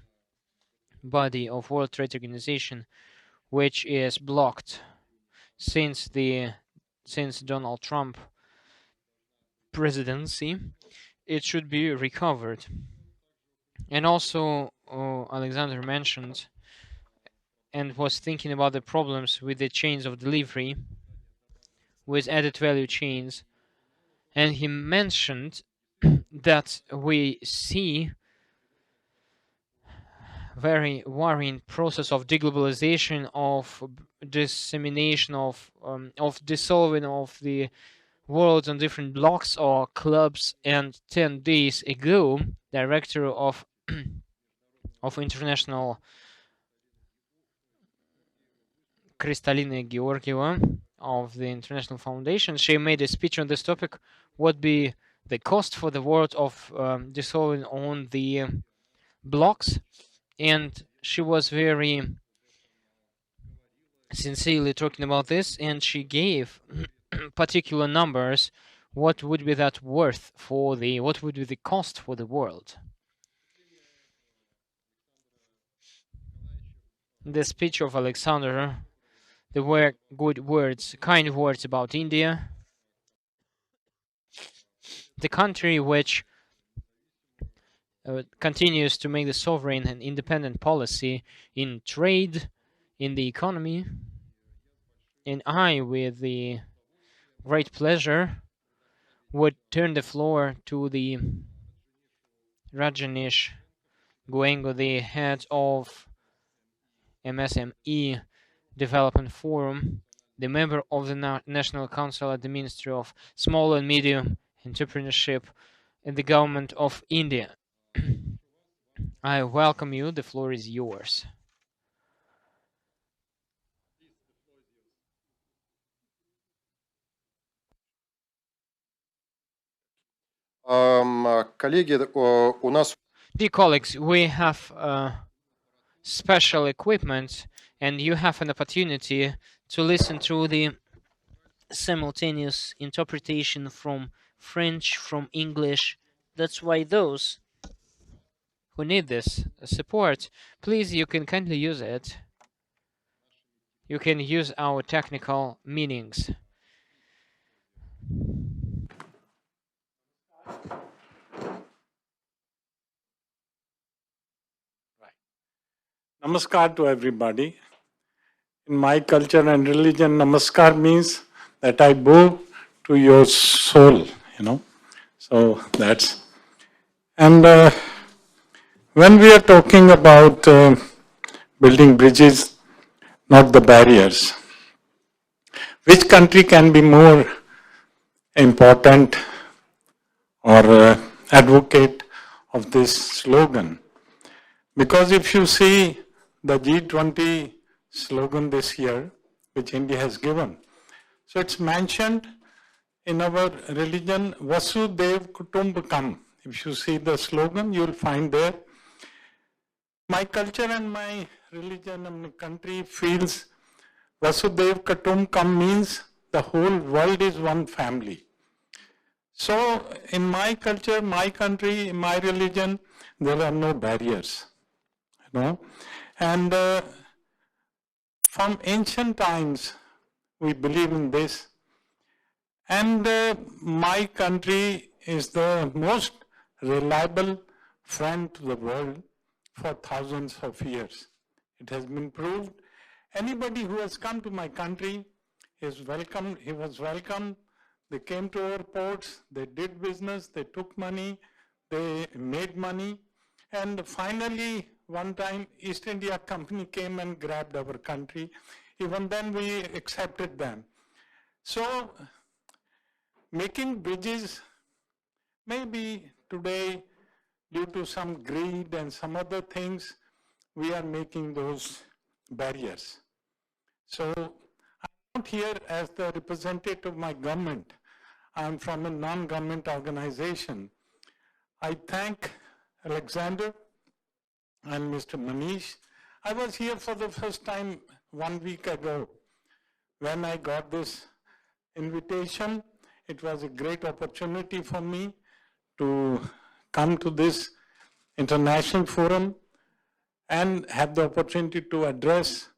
body of World Trade Organization, which is blocked since Donald Trump presidency, it should be recovered. And also, Alexander mentioned and was thinking about the problems with the chains of delivery, with added value chains, and he mentioned that we see very worrying process of deglobalization, of dissemination, of dissolving of the world on different blocks or clubs. And 10 days ago, director of of international Kristalina Georgieva of the International Foundation, she made a speech on this topic. What be the cost for the world of dissolving on the blocks? And she was very sincerely talking about this, and she gave particular numbers. What would be that worth for what would be the cost for the world? The speech of Alexander, there were good words, kind words about India, the country which continues to make the sovereign and independent policy in trade, in the economy. And I, with the great pleasure, would turn the floor to the Rajanish Goengo, the head of MSME Development Forum, the member of the National Council at the Ministry of Small and Medium Entrepreneurship in the Government of India. I welcome you. The floor is yours. Коллеги, у нас Dear colleagues, we have special equipment, and you have an opportunity to listen to the simultaneous interpretation from French, from English. That's why those who need this support, please, you can kindly use it. You can use our technical meanings. Namaskar to everybody. In my culture and religion, namaskar means that I bow to your soul, So that's. And when we are talking about building bridges, not the barriers, which country can be more important or advocate of this slogan? Because if you see the G20 slogan this year, which India has given, so it's mentioned in our religion, Vasudev Kutumbakam. If you see the slogan, you will find there. My culture and my religion and my country feels Vasudev Kutumbakam means the whole world is one family. So in my culture, my country, my religion, there are no barriers. And from ancient times, we believe in this. And my country is the most reliable friend to the world for thousands of years. It has been proved. Anybody who has come to my country is welcome. He was welcome. They came to our ports. They did business. They took money. They made money. And finally, one time, East India Company came and grabbed our country. Even then, we accepted them. So, making bridges, maybe today, due to some greed and some other things, we are making those barriers. So I'm not here as the representative of my government. I'm from a non-government organization. I thank Alexander and Mr. Manish. I was here for the first time 1 week ago. When I got this invitation, it was a great opportunity for me to come to this international forum and have the opportunity to address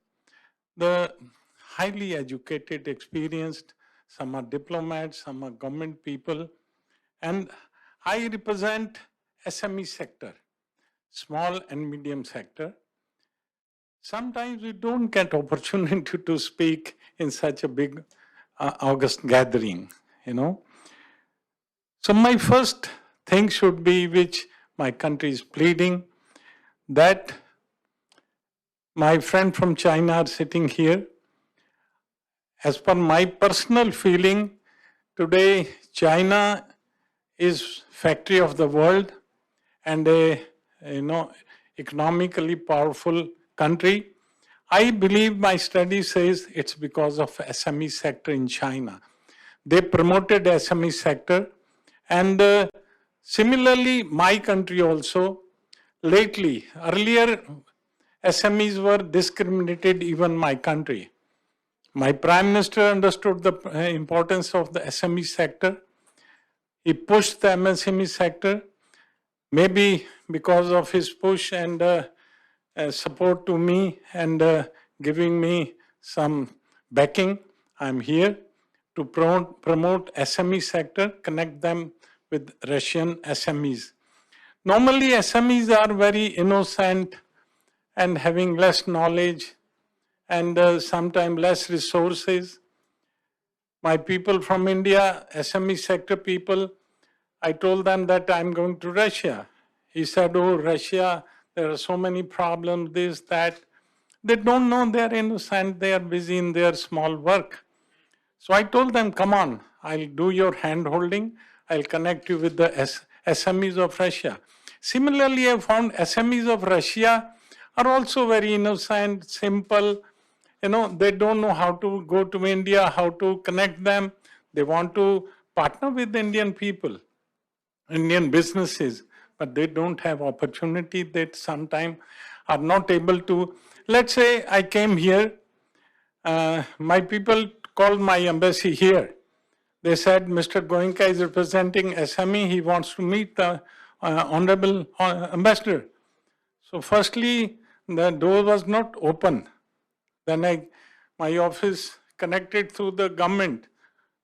the highly educated, experienced, some are diplomats, some are government people, and I represent SME sector, small and medium sector. Sometimes we don't get opportunity to speak in such a big August gathering, you know. So my first thing should be, which my country is pleading, that my friend from China are sitting here. As per my personal feeling, today China is factory of the world and a economically powerful country. I believe my study says it's because of SME sector in China. They promoted SME sector, and similarly my country also. Lately, earlier SMEs were discriminated, even my country. My Prime Minister understood the importance of the SME sector. He pushed the MSME sector, maybe because of his push and support to me and giving me some backing. I'm here to promote SME sector, connect them with Russian SMEs. Normally, SMEs are very innocent and having less knowledge and sometimes less resources. My people from India, SME sector people, I told them that I'm going to Russia. He said, oh, Russia, there are so many problems, this, that. They don't know, they're innocent, they are busy in their small work. So I told them, come on, I'll do your hand holding, I'll connect you with the SMEs of Russia. Similarly, I found SMEs of Russia are also very innocent, simple. They don't know how to go to India, how to connect them. They want to partner with Indian people, Indian businesses, but they don't have opportunity. That sometimes are not able to. Let's say I came here, my people called my embassy here. They said, Mr. Goenka is representing SME, he wants to meet the Honorable Ambassador. So firstly, the door was not open. Then my office connected through the government.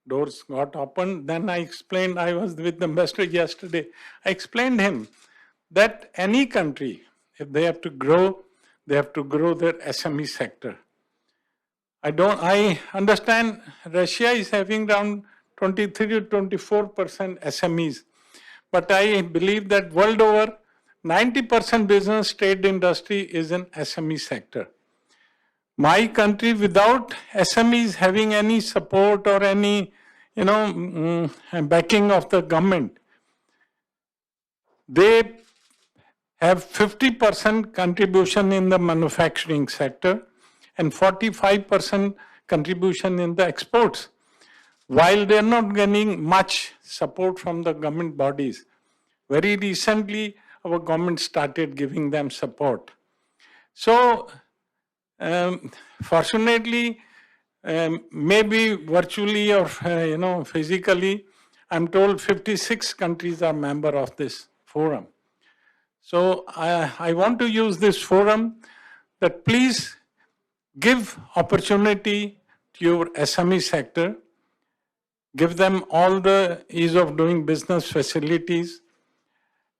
Doors got opened. Then I explained, I was with the ambassador yesterday. I explained him that any country, if they have to grow their SME sector. I understand Russia is having around 23 to 24% SMEs. But I believe that world over, 90% business trade industry is in SME sector. My country, without SMEs having any support or any, backing of the government, they have 50% contribution in the manufacturing sector and 45% contribution in the exports, while they're not getting much support from the government bodies. Very recently, our government started giving them support. So, fortunately, maybe virtually or physically, I'm told 56 countries are member of this forum. So I want to use this forum that please give opportunity to your SME sector, give them all the ease of doing business facilities,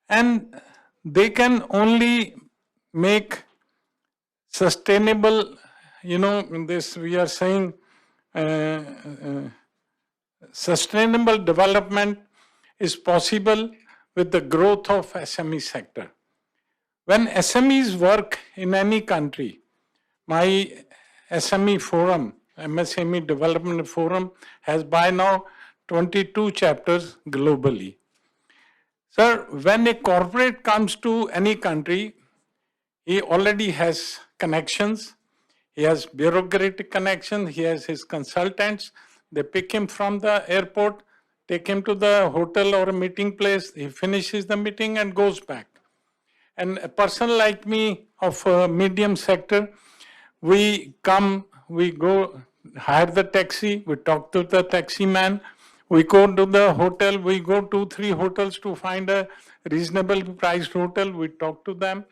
and they can only make sustainable, in this we are saying sustainable development is possible with the growth of SME sector. When SMEs work in any country, my SME forum, MSME Development Forum, has by now 22 chapters globally. Sir, when a corporate comes to any country, he already has connections, He has bureaucratic connections. He has his consultants. They pick him from the airport, take him to the hotel or a meeting place. He finishes the meeting and goes back. And a person like me of a medium sector, we come, we go, hire the taxi, we talk to the taxi man, we go to the hotel, we go 2, 3 hotels to find a reasonable priced hotel, we talk to them.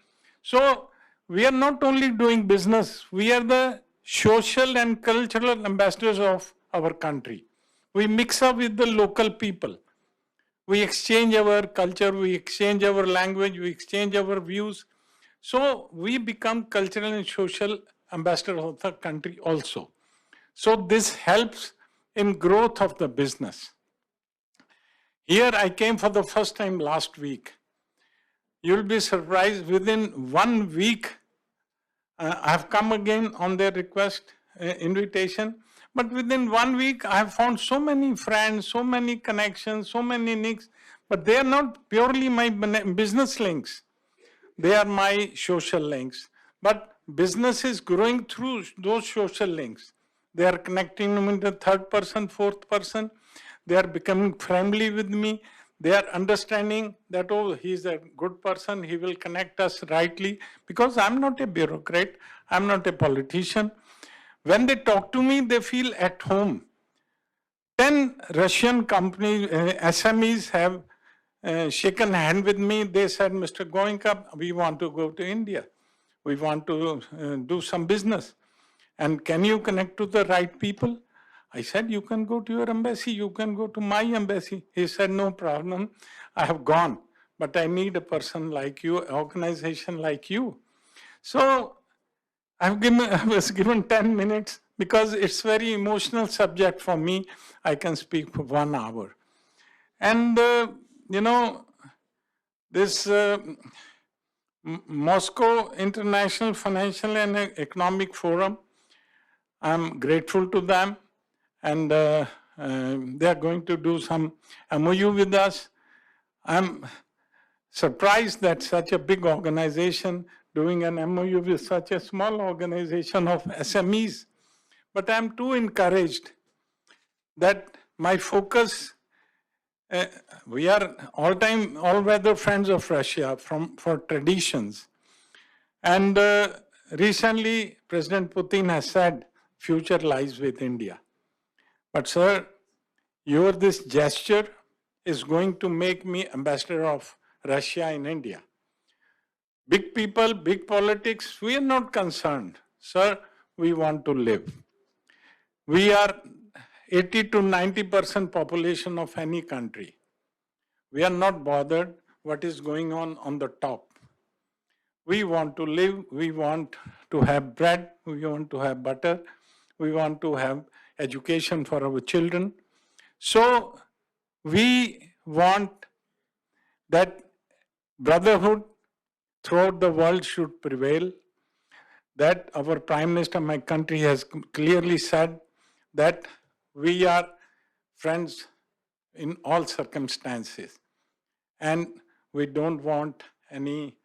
So we are not only doing business, we are the social and cultural ambassadors of our country. We mix up with the local people. We exchange our culture, we exchange our language, we exchange our views. So we become cultural and social ambassadors of the country also. So this helps in growth of the business. Here I came for the first time last week. You'll be surprised, within 1 week, I've come again on their request, invitation, but within 1 week I have found so many friends, so many connections, so many links, but they are not purely my business links. They are my social links. But business is growing through those social links. They are connecting me with the third person, fourth person. They are becoming friendly with me. They are understanding that, oh, he's a good person. He will connect us rightly, because I'm not a bureaucrat. I'm not a politician. When they talk to me, they feel at home. 10 Russian companies, SMEs have shaken hand with me. They said, Mr. Goenka, we want to go to India. We want to do some business. And can you connect to the right people? I said, you can go to your embassy. You can go to my embassy. He said, no problem. I have gone, but I need a person like you, an organization like you. So I was given 10 minutes because it's very emotional subject for me. I can speak for 1 hour. And, this Moscow International Financial and Economic Forum, I'm grateful to them. And they are going to do some MOU with us. I'm surprised that such a big organization doing an MOU with such a small organization of SMEs. But I'm too encouraged that my focus, we are all-time, all-weather friends of Russia for traditions. And recently, President Putin has said, future lies with India. But sir, this gesture is going to make me ambassador of Russia in India. Big people, big politics, we are not concerned. Sir, we want to live. We are 80 to 90% population of any country. We are not bothered what is going on the top. We want to live, we want to have bread, we want to have butter, we want to have education for our children. So we want that brotherhood throughout the world should prevail. That our Prime Minister of my country has clearly said that we are friends in all circumstances. And we don't want any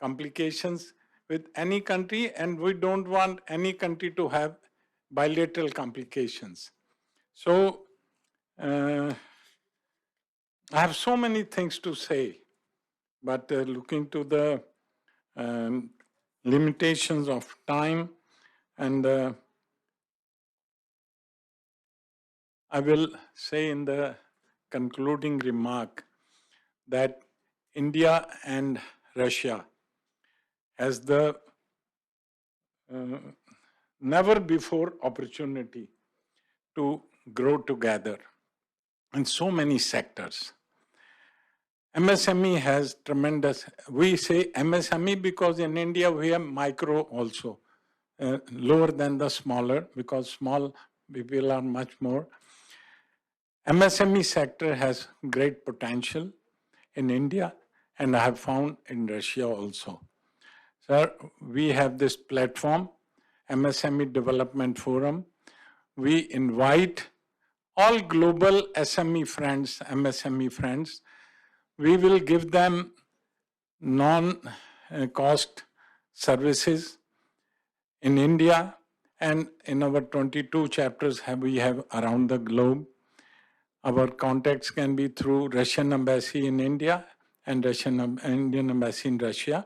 complications with any country, and we don't want any country to have bilateral complications. So I have so many things to say, but looking to the limitations of time, and I will say in the concluding remark that India and Russia has the never before opportunity to grow together in so many sectors. MSME has tremendous, we say MSME because in India we have micro also, lower than the smaller, because small people are much more. MSME sector has great potential in India, and I have found in Russia also. Sir, we have this platform, MSME Development Forum. We invite all global SME friends, MSME friends. We will give them non-cost services in India. And in our 22 chapters we have around the globe. Our contacts can be through Russian embassy in India and Indian embassy in Russia.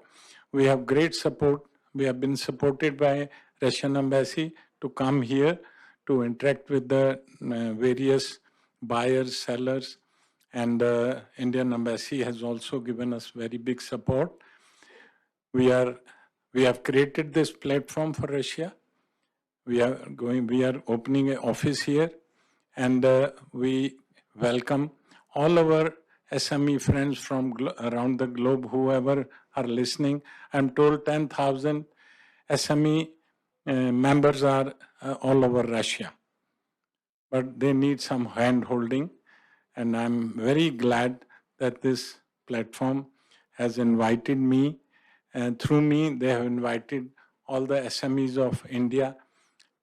We have great support. We have been supported by Russian embassy to come here to interact with the various buyers, sellers, and Indian embassy has also given us very big support. We have created this platform for Russia. We are opening an office here, and we welcome all our SME friends from around the globe, whoever are listening. I'm told 10,000 SME members are all over Russia, but they need some hand holding. And I'm very glad that this platform has invited me, and through me, they have invited all the SMEs of India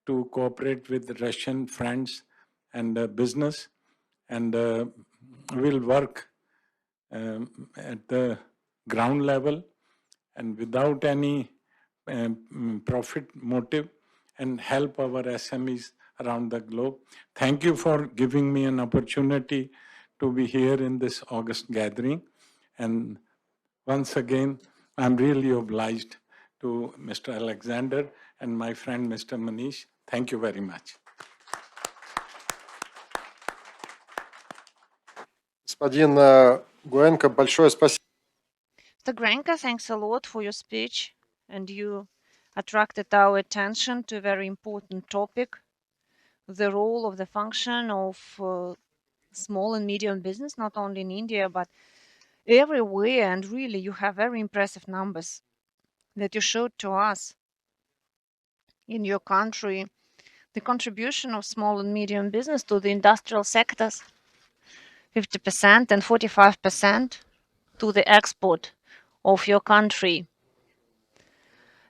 to cooperate with Russian friends and business, and we'll work at the ground level and without any profit motive, and help our SMEs around the globe. Thank you for giving me an opportunity to be here in this August gathering. And once again, I'm really obliged to Mr. Alexander and my friend Mr. Manish. Thank you very much. Господин Гуенко, большое спасибо. Mr. Grenka, thanks a lot for your speech, and you attracted our attention to a very important topic, the role of the function of small and medium business, not only in India, but everywhere. And really, you have very impressive numbers that you showed to us in your country. The contribution of small and medium business to the industrial sectors, 50% and 45% to the export of your country.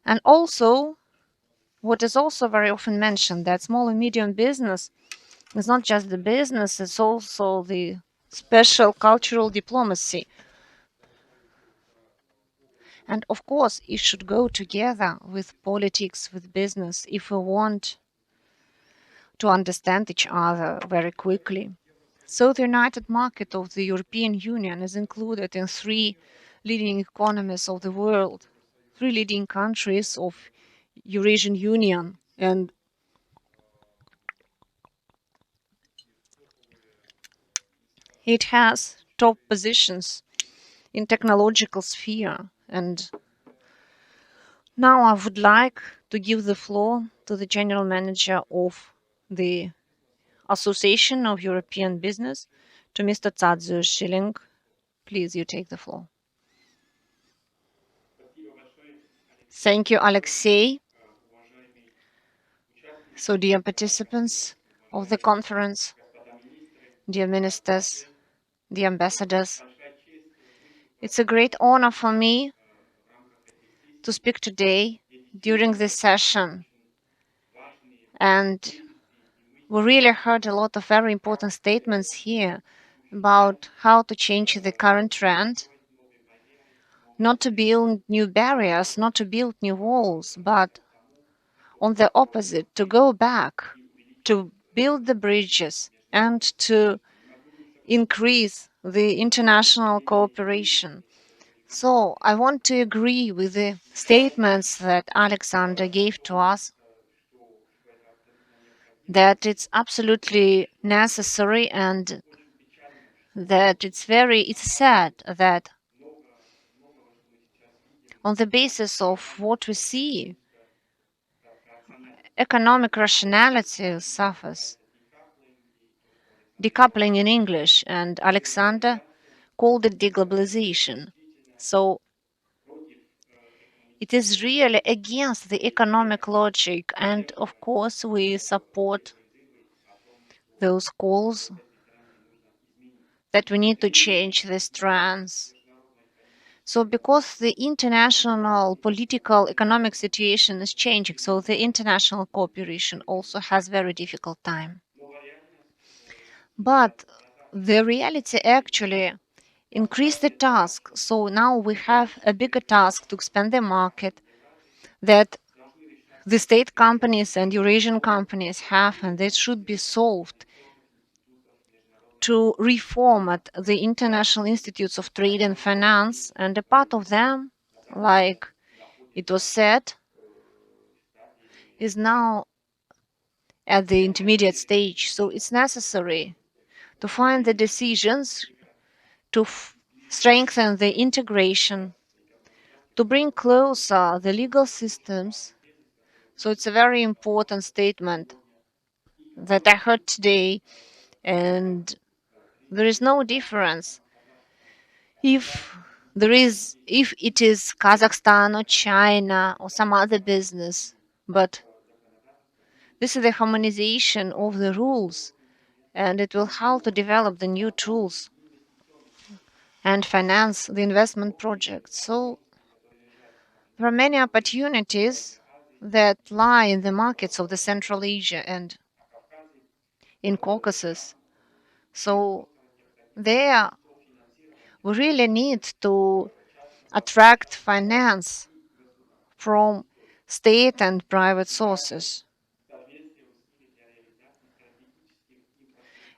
And also, what is also very often mentioned, that small and medium business is not just the business, it's also the special cultural diplomacy. And of course, it should go together with politics, with business, if we want to understand each other very quickly. So the united market of the European Union is included in 3 leading economies of the world, 3 leading countries of Eurasian Union, and it has top positions in technological sphere. And now I would like to give the floor to the general manager of the Association of European Business, to Mr. Tadzio Schilling. Please, you take the floor. Thank you, Alexei. So, dear participants of the conference, dear ministers, dear ambassadors, it's a great honor for me to speak today during this session. And we really heard a lot of very important statements here about how to change the current trend, not to build new barriers, not to build new walls, but on the opposite, to go back, to build the bridges and to increase the international cooperation. So I want to agree with the statements that Alexander gave to us, that it's absolutely necessary and that it's sad that on the basis of what we see, economic rationality suffers. Decoupling in English, and Alexander called it deglobalization. So it is really against the economic logic, and of course we support those calls that we need to change these trends. So because the international political economic situation is changing, so the international cooperation also has very difficult time. But the reality actually increased the task. So now we have a bigger task to expand the market, that the state companies and Eurasian companies have, and that should be solved to reformat the international institutes of trade and finance, and a part of them, like it was said, is now at the intermediate stage. So it's necessary to find the decisions to strengthen the integration, to bring closer the legal systems. So it's a very important statement that I heard today, and there is no difference if if it is Kazakhstan or China or some other business, but this is the harmonization of the rules, and it will help to develop the new tools and finance the investment projects. So there are many opportunities that lie in the markets of the Central Asia and in Caucasus. So there we really need to attract finance from state and private sources.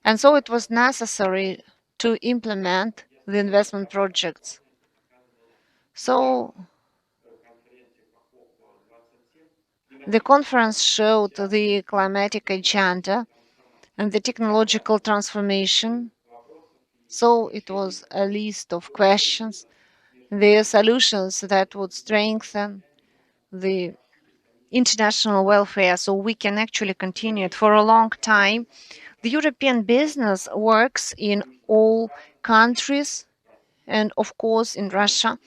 And so it was necessary to implement the investment projects. So the conference showed the climatic agenda and the technological transformation. So it was a list of questions, the solutions that would strengthen the international welfare so we can actually continue it for a long time. The European business works in all countries and of course in Russia,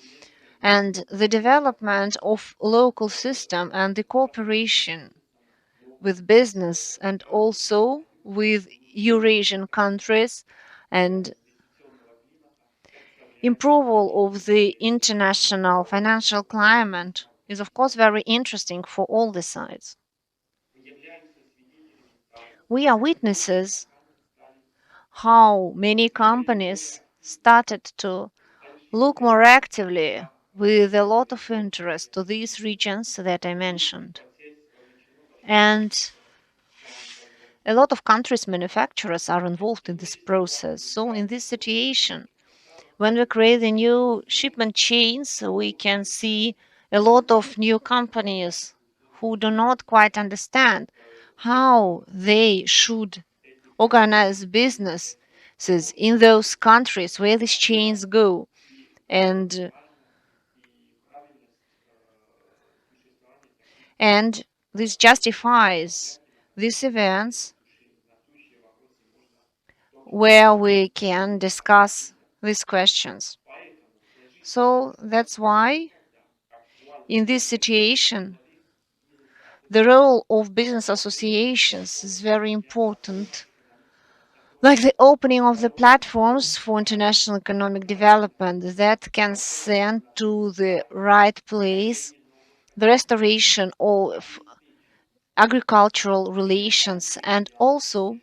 and the development of local system and the cooperation with business and also with Eurasian countries and improval of the international financial climate is of course very interesting for all the sides. We are witnesses how many companies started to look more actively with a lot of interest to these regions that I mentioned. And a lot of countries' manufacturers are involved in this process. So in this situation, when we create the new shipment chains, we can see a lot of new companies who do not quite understand how they should organize businesses in those countries where these chains go. And this justifies these events where we can discuss these questions. So that's why in this situation, the role of business associations is very important, like the opening of the platforms for international economic development that can send to the right place the restoration of agricultural relations and also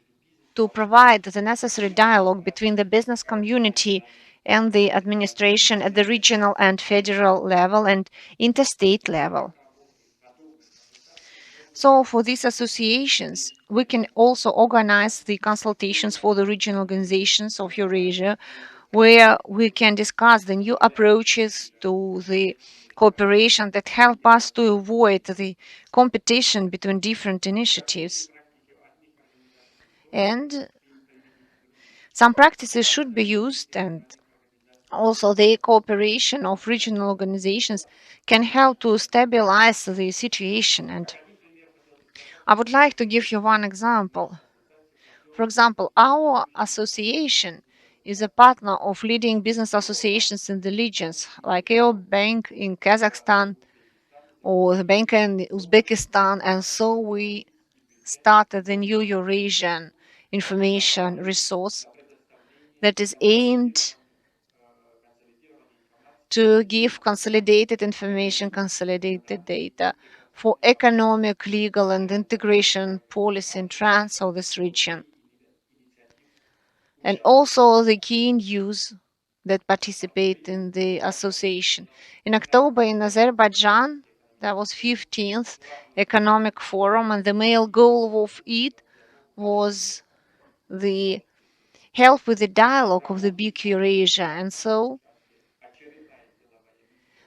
to provide the necessary dialogue between the business community and the administration at the regional and federal level and interstate level. So for these associations, we can also organize the consultations for the regional organizations of Eurasia, where we can discuss the new approaches to the cooperation that help us to avoid the competition between different initiatives. And some practices should be used, and also the cooperation of regional organizations can help to stabilize the situation. And I would like to give you one example. For example, our association is a partner of leading business associations in the regions, like EO Bank in Kazakhstan or the bank in Uzbekistan. And so we started the new Eurasian information resource that is aimed to give consolidated information, consolidated data for economic, legal, and integration policy and trends of this region. And also the key news that participate in the association. In October in Azerbaijan, That was 15th Economic Forum, and the main goal of it was the help with the dialogue of the big Eurasia. And so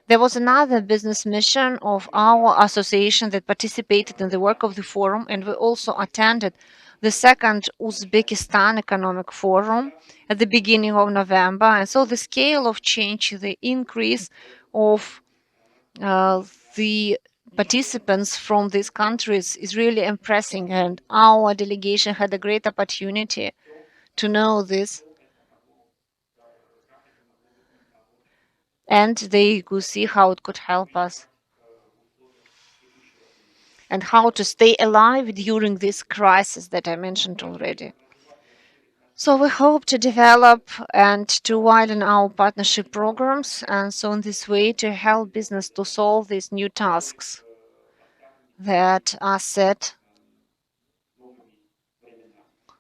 there was another business mission of our association that participated in the work of the forum, and we also attended the second Uzbekistan Economic Forum at the beginning of November. And so the scale of change, the increase of the participants from these countries is really impressive, and our delegation had a great opportunity to know this, and they could see how it could help us and how to stay alive during this crisis that I mentioned already. So we hope to develop and to widen our partnership programs, and so in this way to help business to solve these new tasks that are set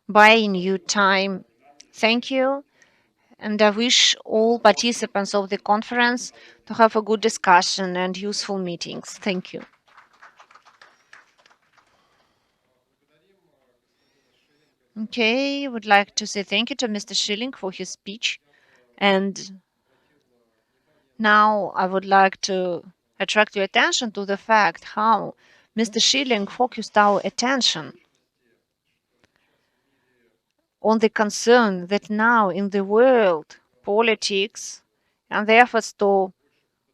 by a new time. Thank you, and I wish all participants of the conference to have a good discussion and useful meetings. Thank you. Okay, I would like to say thank you to Mr. Schilling for his speech. And now I would like to attract your attention to the fact how Mr. Schilling focused our attention on the concern that now in the world, politics and the efforts to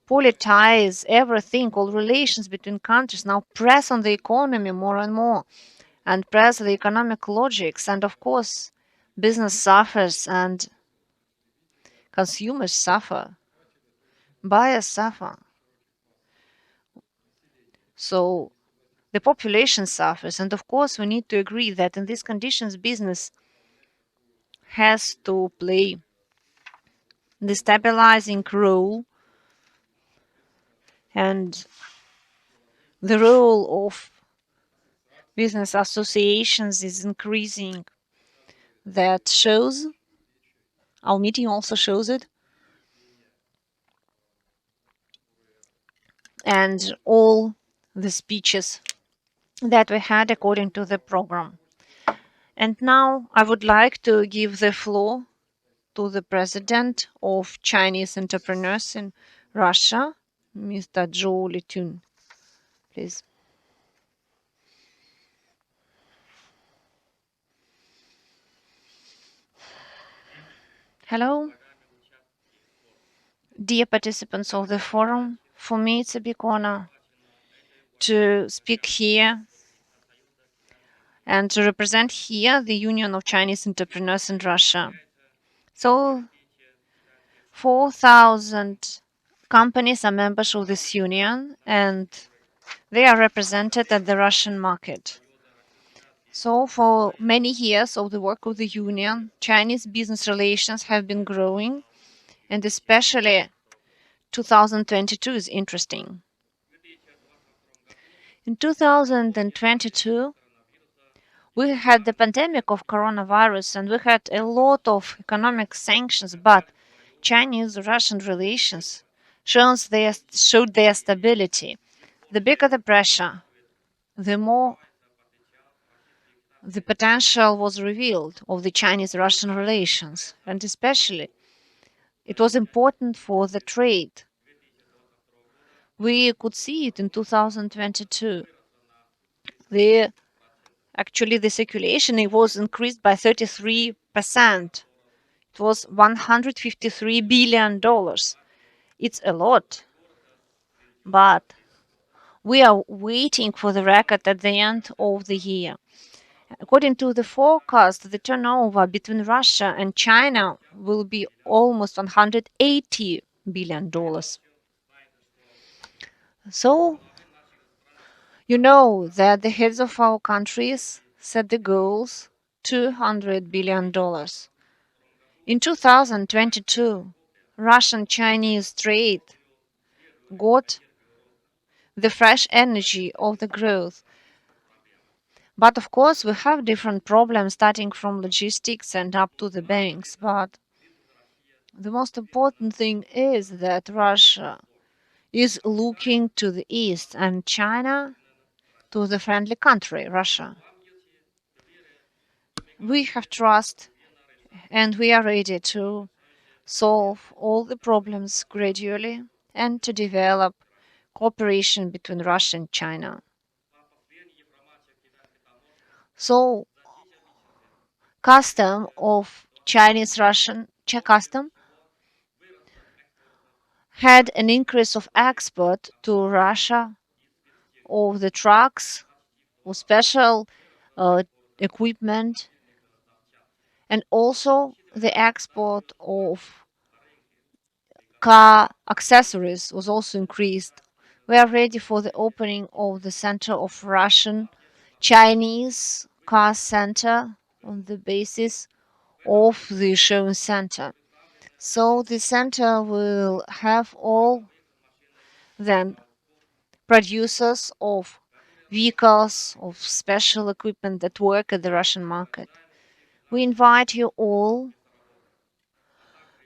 politize everything, all relations between countries now press on the economy more and more and press the economic logics. And of course, business suffers and consumers suffer, buyers suffer. So the population suffers. And of course, we need to agree that in these conditions, business has to play the stabilizing role, and the role of business associations is increasing. That shows, our meeting also shows it, and all the speeches that we had according to the program. And now I would like to give the floor to the president of Chinese entrepreneurs in Russia, Mr. Zhou Litun. Please. Hello, dear participants of the forum. For me, it's a big honor to speak here and to represent here the Union of Chinese Entrepreneurs in Russia. So, 4,000 companies are members of this union, and they are represented at the Russian market. So, for many years of the work of the union, Chinese business relations have been growing, and especially 2022 is interesting. In 2022, we had the pandemic of coronavirus, and we had a lot of economic sanctions, but Chinese-Russian relations showed their stability. The bigger the pressure, the more the potential was revealed of the Chinese-Russian relations, and especially it was important for the trade. We could see it in 2022. Actually, the circulation it was increased by 33%. It was $153 billion. It's a lot, but we are waiting for the record at the end of the year. According to the forecast, the turnover between Russia and China will be almost $180 billion. So, you know that the heads of our countries set the goals $200 billion. In 2022, Russian-Chinese trade got the fresh energy of the growth. But of course, we have different problems starting from logistics and up to the banks. But the most important thing is that Russia is looking to the east and China to the friendly country, Russia. We have trust and we are ready to solve all the problems gradually and to develop cooperation between Russia and China. So, custom of Chinese Russian custom had an increase of export to Russia of the trucks or special uh, equipment and also the export of car accessories was also increased. We are ready for the opening of the center of Russian Chinese car center on the basis of the shown center. So the center will have all then producers of vehicles, of special equipment that work at the Russian market. We invite you all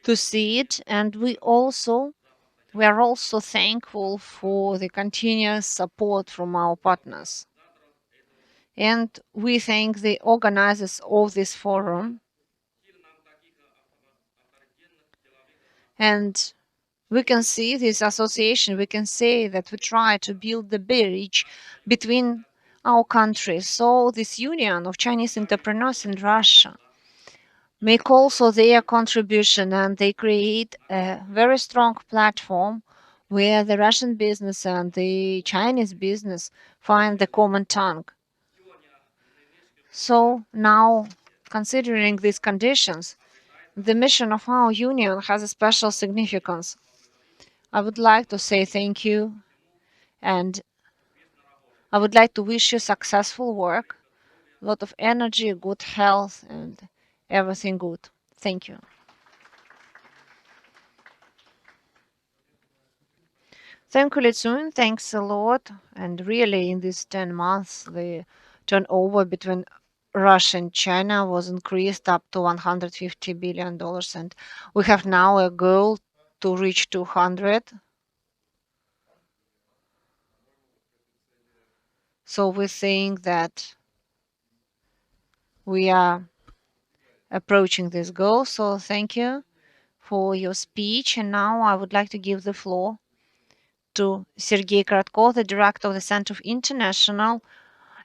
to see it, and we are also thankful for the continuous support from our partners. And we thank the organizers of this forum. And we can see this association, we can say that we try to build the bridge between our countries. So this union of Chinese entrepreneurs in Russia make also their contribution and they create a very strong platform where the Russian business and the Chinese business find the common tongue. So now, considering these conditions, the mission of our union has a special significance. I would like to say thank you and I would like to wish you successful work, a lot of energy, good health, and everything good. Thank you. Thank you, Litsun. Thanks a lot. And really, in these 10 months, the turnover between Russia and China was increased up to $150 billion. And we have now a goal to reach 200. So we think that we are approaching this goal. So thank you for your speech. And now I would like to give the floor to Sergei Karatkov, the director of the Center of International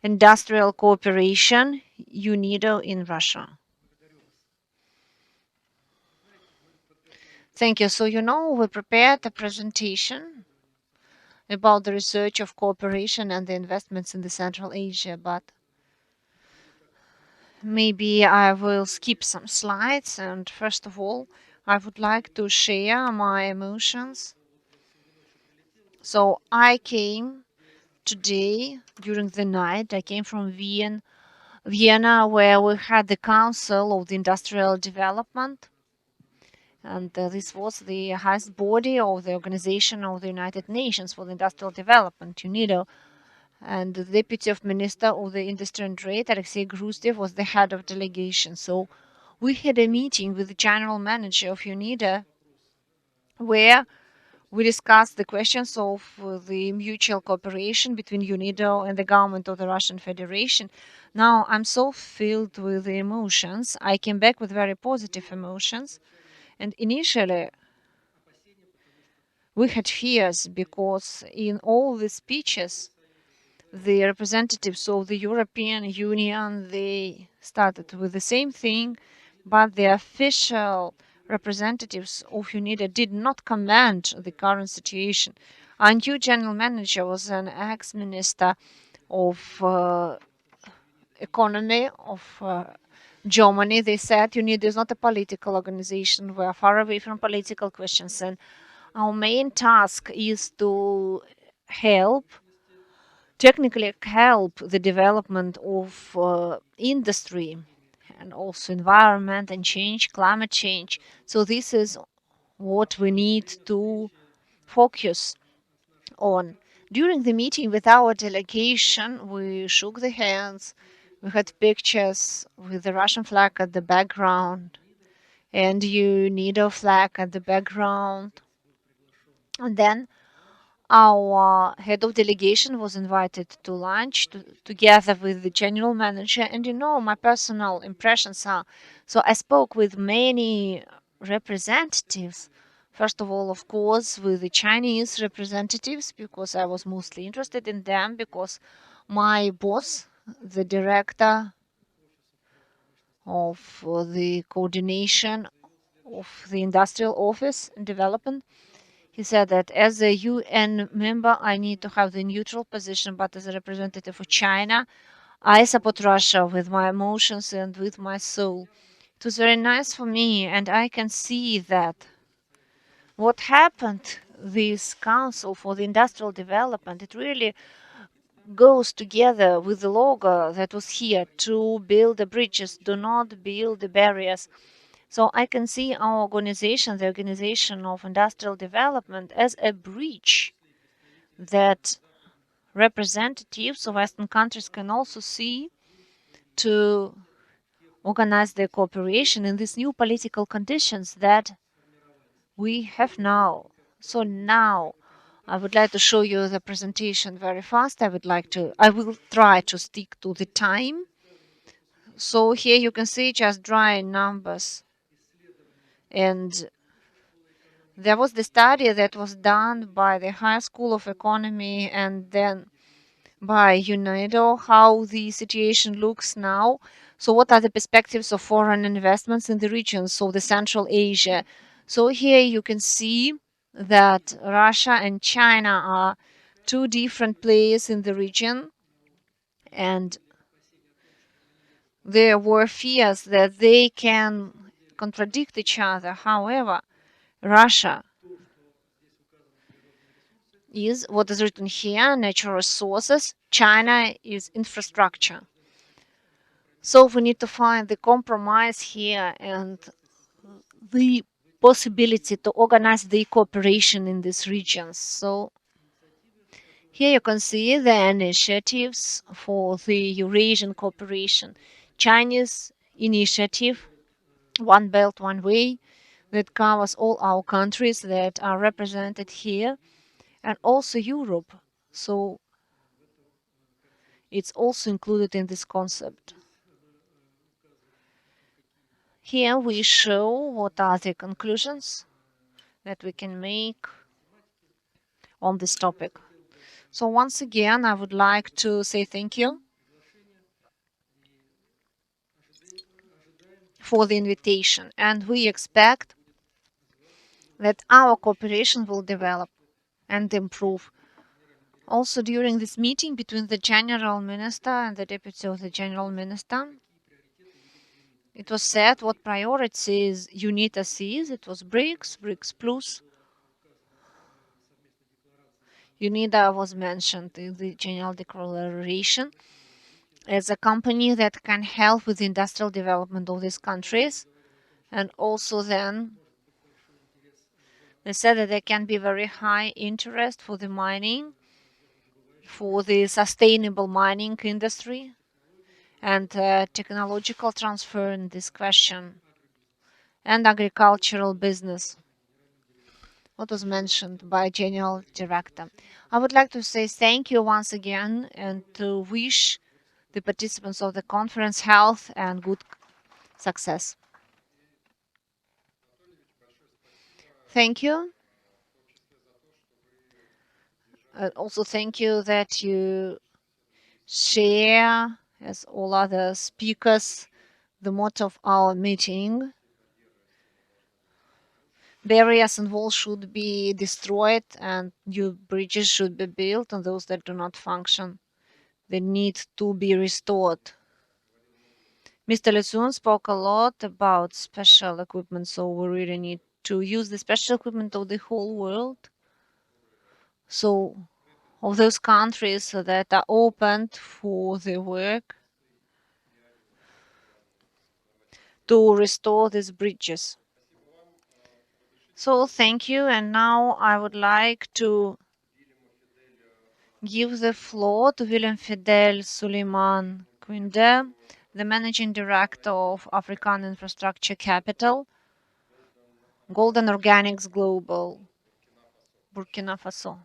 Industrial Cooperation, UNIDO in Russia. Thank you. So, we prepared a presentation about the research of cooperation and the investments in the Central Asia, but maybe I will skip some slides. And first of all, I would like to share my emotions. So I came today during the night. I came from Vienna, where we had the Council of the Industrial Development. And this was the highest body of the Organization of the United Nations for the Industrial Development, UNIDO. And the Deputy of Minister of the Industry and Trade, Alexei Gruzdev, was the head of delegation. So we had a meeting with the General Manager of UNIDO where we discussed the questions of the mutual cooperation between UNIDO and the government of the Russian Federation. Now, I'm so filled with the emotions. I came back with very positive emotions. And initially, we had fears because in all the speeches, the representatives of the European Union, they started with the same thing, but the official representatives of UNIDA did not comment the current situation. Our new general manager was an ex-minister of economy of Germany. They said UNIDA is not a political organization. We are far away from political questions, and our main task is to technically help the development of industry and also environment and climate change. So this is what we need to focus on. During the meeting with our delegation, we shook the hands. We had pictures with the Russian flag at the background and UNIDO flag at the background. And then our head of delegation was invited to lunch together with the general manager, and my personal impressions are, so I spoke with many representatives. First of all, of course, with the Chinese representatives, because I was mostly interested in them, because my boss, the director of the coordination of the industrial office and development, he said that as a UN member, I need to have the neutral position, but as a representative of China, I support Russia with my emotions and with my soul. It was very nice for me, and I can see that what happened, this Council for the Industrial Development, it really goes together with the logo that was here to build the bridges, do not build the barriers. So I can see our organization, the Organization of Industrial Development, as a bridge that representatives of Western countries can also see to organize their cooperation in these new political conditions that we have now. So now I would like to show you the presentation very fast. I will try to stick to the time. So here you can see just dry numbers. And there was the study that was done by the High School of Economy and then by UNIDO, how the situation looks now. So what are the perspectives of foreign investments in the region, so the Central Asia? So here you can see that Russia and China are two different players in the region, and there were fears that they can contradict each other. However, Russia is what is written here, natural resources. China is infrastructure. So we need to find the compromise here and the possibility to organize the cooperation in these regions. So here you can see the initiatives for the Eurasian cooperation. Chinese initiative, One Belt, One Way, that covers all our countries that are represented here, and also Europe. So it's also included in this concept. Here we show what are the conclusions that we can make on this topic. So once again, I would like to say thank you for the invitation, and we expect that our cooperation will develop and improve. Also, during this meeting between the General Minister and the Deputy of the General Minister, it was said what priorities UNITA sees. It was BRICS, BRICS Plus. UNITA was mentioned in the General Declaration as a company that can help with the industrial development of these countries. And also then they said that there can be very high interest for the mining, for the sustainable mining industry, and technological transfer in this question, and agricultural business, what was mentioned by General Director. I would like to say thank you once again and to wish the participants of the conference health and good success. Thank you. Also thank you that you share, as all other speakers, the motto of our meeting. Barriers and walls should be destroyed and new bridges should be built, and those that do not function, they need to be restored. Mr. Lesun spoke a lot about special equipment, so we really need to use the special equipment of the whole world. So of those countries that are opened for the work to restore these bridges. So thank you, and now I would like to give the floor to William Fidel Suleiman Quinde, the Managing Director of African Infrastructure Capital, Golden Organics Global, Burkina Faso.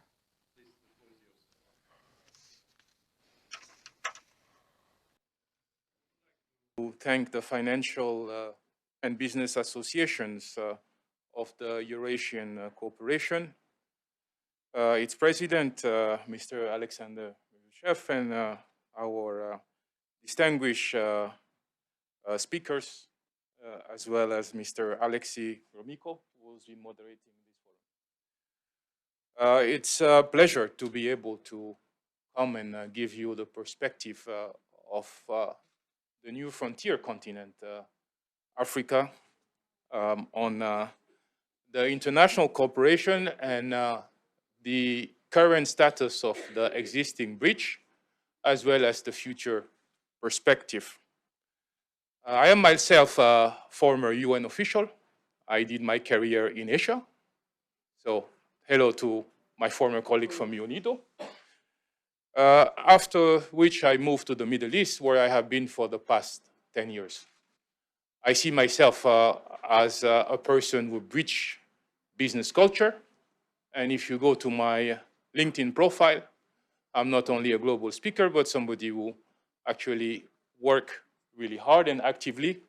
thank the financial and business associations of the Eurasian Cooperation, its president, Mr. Alexander Chef, and our distinguished speakers, as well as Mr. Alexei Gromyko, who will be moderating this forum. It's a pleasure to be able to come and give you the perspective of the new frontier continent, Africa, on the international cooperation and the current status of the existing bridge, as well as the future perspective. I am myself a former UN official. I did my career in Asia. So hello to my former colleague from UNIDO. After which I moved to the Middle East, where I have been for the past 10 years. I see myself as a person with rich business culture. And if you go to my LinkedIn profile, I'm not only a global speaker, but somebody who actually work really hard and actively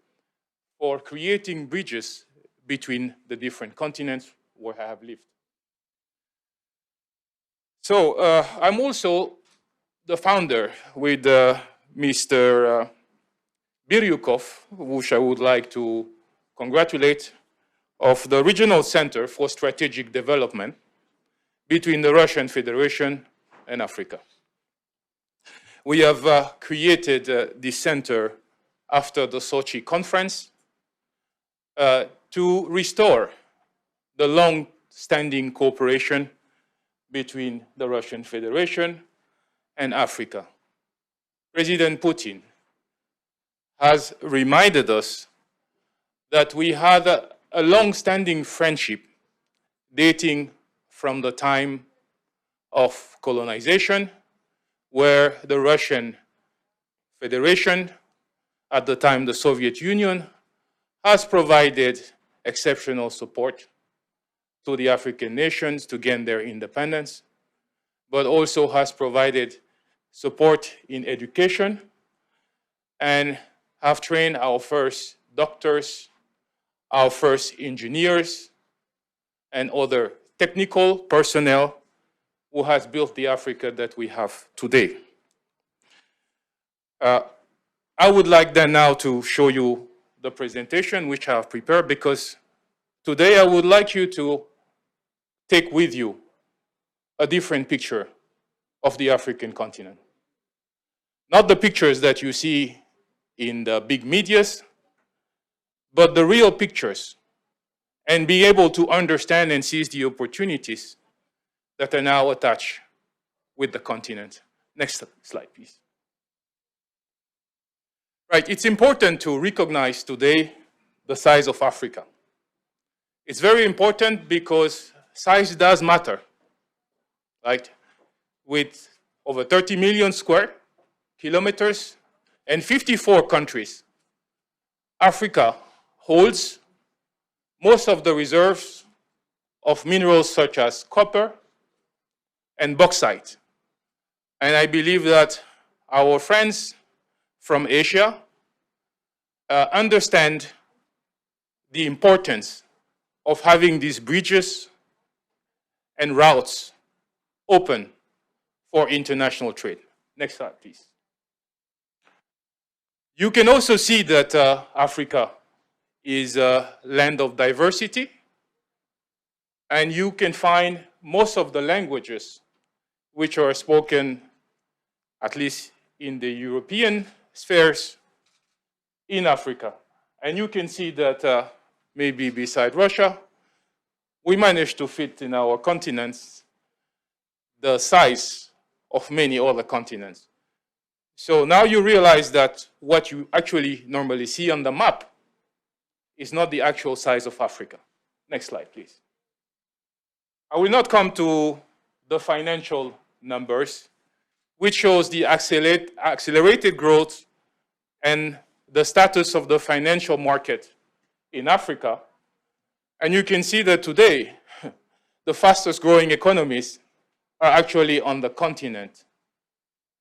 for creating bridges between the different continents where I have lived. So I'm also the founder with Mr. Biryukov, which I would like to congratulate, of the Regional Center for Strategic Development between the Russian Federation and Africa. We have created this center after the Sochi conference to restore the long-standing cooperation between the Russian Federation and Africa. President Putin has reminded us that we had a long-standing friendship dating from the time of colonization, where the Russian Federation, at the time the Soviet Union, has provided exceptional support to the African nations to gain their independence, but also has provided support in education and have trained our first doctors, our first engineers, and other technical personnel who has built the Africa that we have today. I would like then now to show you the presentation which I have prepared, because today I would like you to take with you a different picture of the African continent. Not the pictures that you see in the big medias, but the real pictures, and be able to understand and seize the opportunities that are now attached with the continent. Next slide, please. Right, it's important to recognize today the size of Africa. It's very important because size does matter, right? With over 30 million square kilometers and 54 countries, Africa holds most of the reserves of minerals such as copper and bauxite. And I believe that our friends from Asia understand the importance of having these bridges and routes open for international trade. Next slide, please. You can also see that Africa is a land of diversity, and you can find most of the languages which are spoken, at least in the European spheres, in Africa. And you can see that maybe beside Russia, we managed to fit in our continents the size of many other continents. So now you realize that what you actually normally see on the map is not the actual size of Africa. Next slide, please. I will not come to the financial numbers, which shows the accelerated growth and the status of the financial market in Africa. And you can see that today, the fastest growing economies are actually on the continent.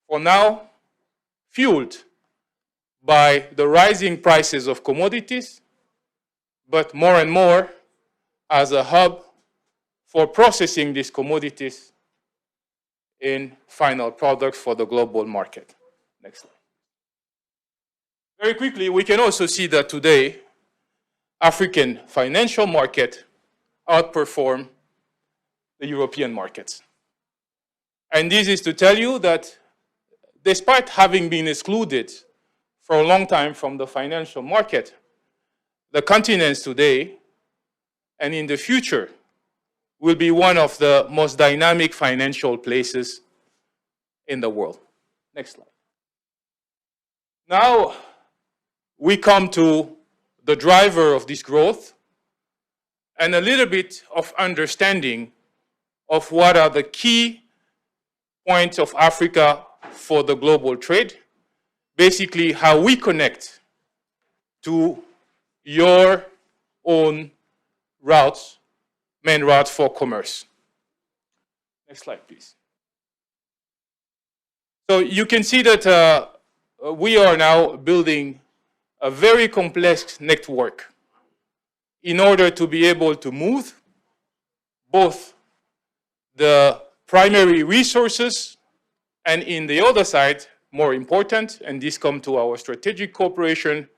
For now, fueled by the rising prices of commodities, but more and more as a hub for processing these commodities in final products for the global market. Next slide. Very quickly, we can also see that today, African financial market outperform the European markets. And this is to tell you that despite having been excluded for a long time from the financial market, the continents today and in the future will be one of the most dynamic financial places in the world. Next slide. Now we come to the driver of this growth and a little bit of understanding of what are the key points of Africa for the global trade, basically how we connect to your own routes, main routes for commerce. Next slide, please. So you can see that we are now building a very complex network in order to be able to move both the primary resources and in the other side, more important, and this comes to our strategic cooperation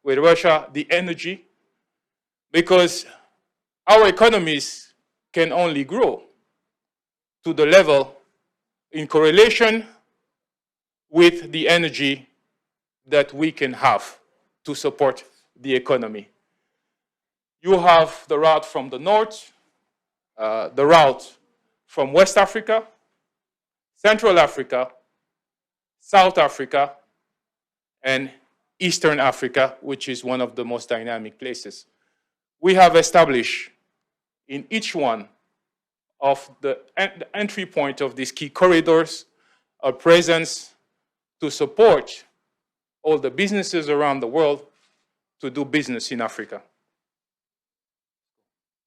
with Russia, the energy, because our economies can only grow to the level in correlation with the energy that we can have to support the economy. You have the route from the north, the route from West Africa, Central Africa, South Africa, and Eastern Africa, which is one of the most dynamic places. We have established in each one of the entry point of these key corridors a presence to support all the businesses around the world to do business in Africa.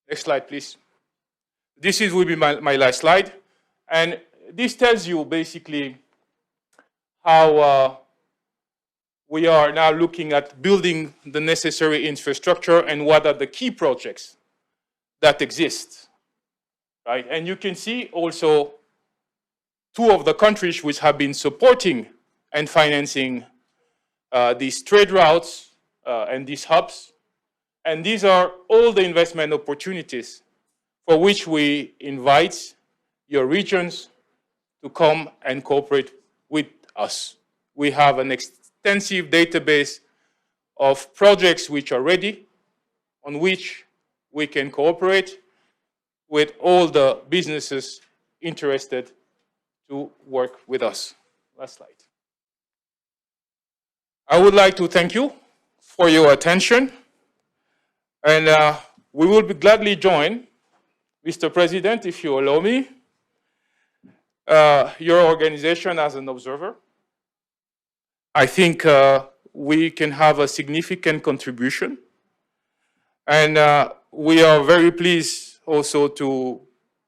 Next slide, please. This will be my last slide. And this tells you basically how we are now looking at building the necessary infrastructure and what are the key projects that exist, right? And you can see also two of the countries which have been supporting and financing these trade routes and these hubs. And these are all the investment opportunities for which we invite your regions to come and cooperate with us. We have an extensive database of projects which are ready, on which we can cooperate with all the businesses interested to work with us. Last slide. I would like to thank you for your attention, and we will be gladly join, Mr. President, if you allow me, your organization as an observer. I think we can have a significant contribution, and we are very pleased also to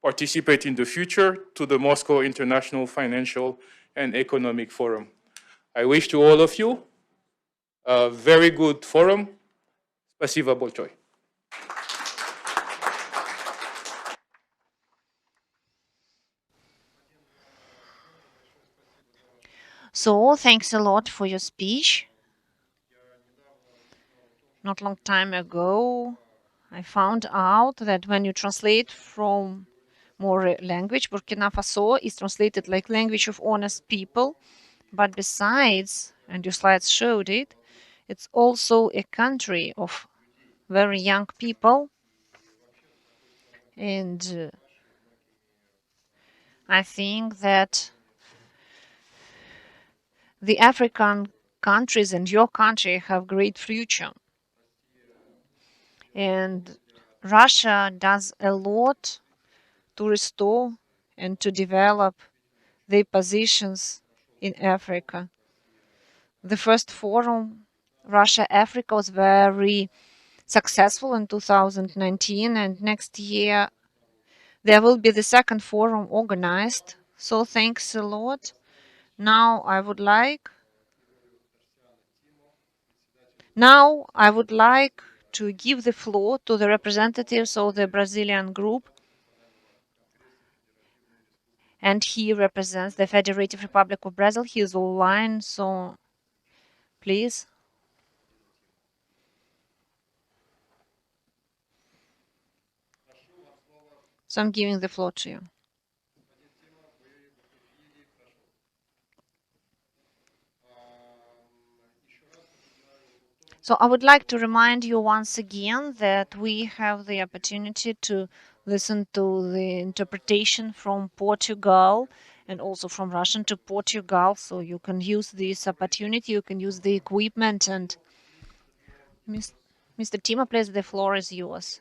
participate in the future to the Moscow International Financial and Economic Forum. I wish to all of you a very good forum. Спасибо большое. So, thanks a lot for your speech. Not long time ago, I found out that when you translate from more language, Burkina Faso is translated like language of honest people. But besides, and your slides showed it, it's also a country of very young people. And I think that the African countries and your country have great future. And Russia does a lot to restore and to develop their positions in Africa. The first forum, Russia-Africa, was very successful in 2019, and next year there will be the second forum organized. So thanks a lot. Now I would like Now I would like to give the floor to the representatives of the Brazilian group, and he represents the Federative Republic of Brazil. He is online, so please. So I'm giving the floor to you. So I would like to remind you once again that we have the opportunity to listen to the interpretation from Portugal and also from Russian to Portugal. So you can use this opportunity, you can use the equipment. And Mr. Timo, please, the floor is yours.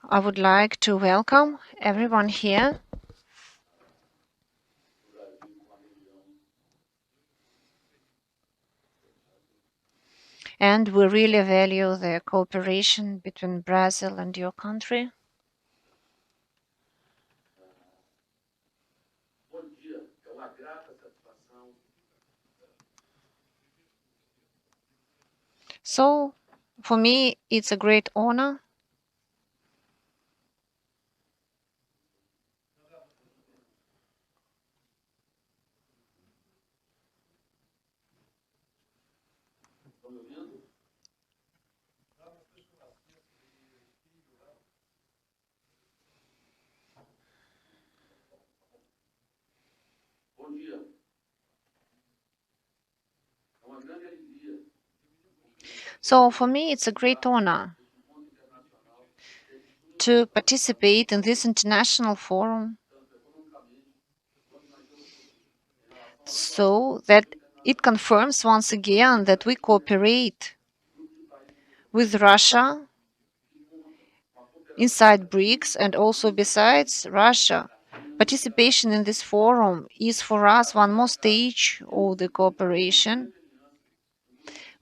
I would like to welcome everyone here. And we really value the cooperation between Brazil and your country. So for me, it's a great honor So for me, it's a great honor to participate in this international forum so that it confirms once again that we cooperate with Russia inside BRICS and also besides Russia. Participation in this forum is for us one more stage of the cooperation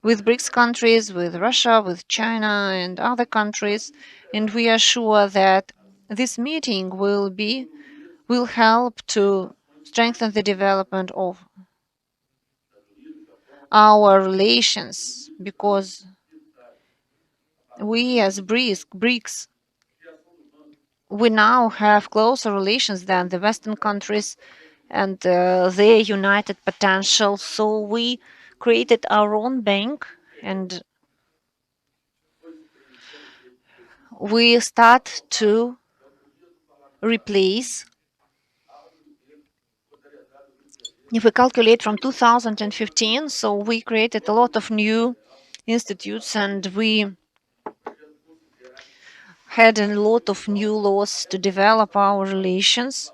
with BRICS countries, with Russia, with China and other countries, and we are sure that this meeting will help to strengthen the development of our relations, because we as BRICS, we now have closer relations than the Western countries and their united potential. So we created our own bank and we start to replace. If we calculate from 2015, so we created a lot of new institutes and we had a lot of new laws to develop our relations.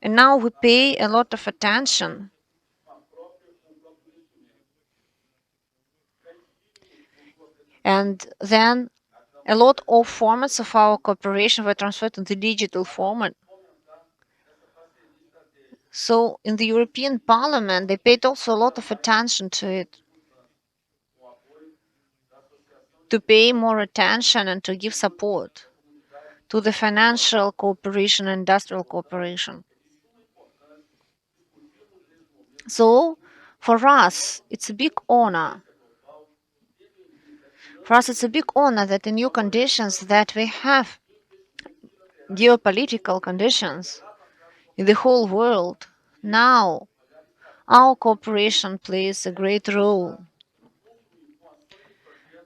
And now we pay a lot of attention and then a lot of formats of our cooperation were transferred to the digital format. So in the European Parliament, they paid also a lot of attention to it, to pay more attention and to give support to the financial cooperation and industrial cooperation. So for us, it's a big honor. For us, it's a big honor that in new conditions that we have geopolitical conditions in the whole world, now our cooperation plays a great role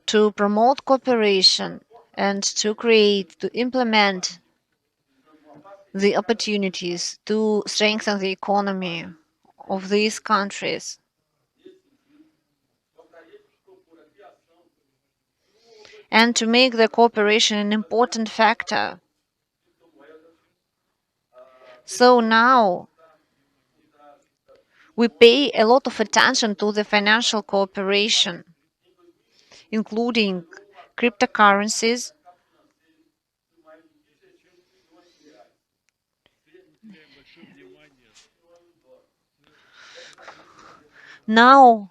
to promote cooperation and to create, to implement the opportunities to strengthen the economy of these countries. And to make the cooperation an important factor. So now we pay a lot of attention to the financial cooperation, including cryptocurrencies. Now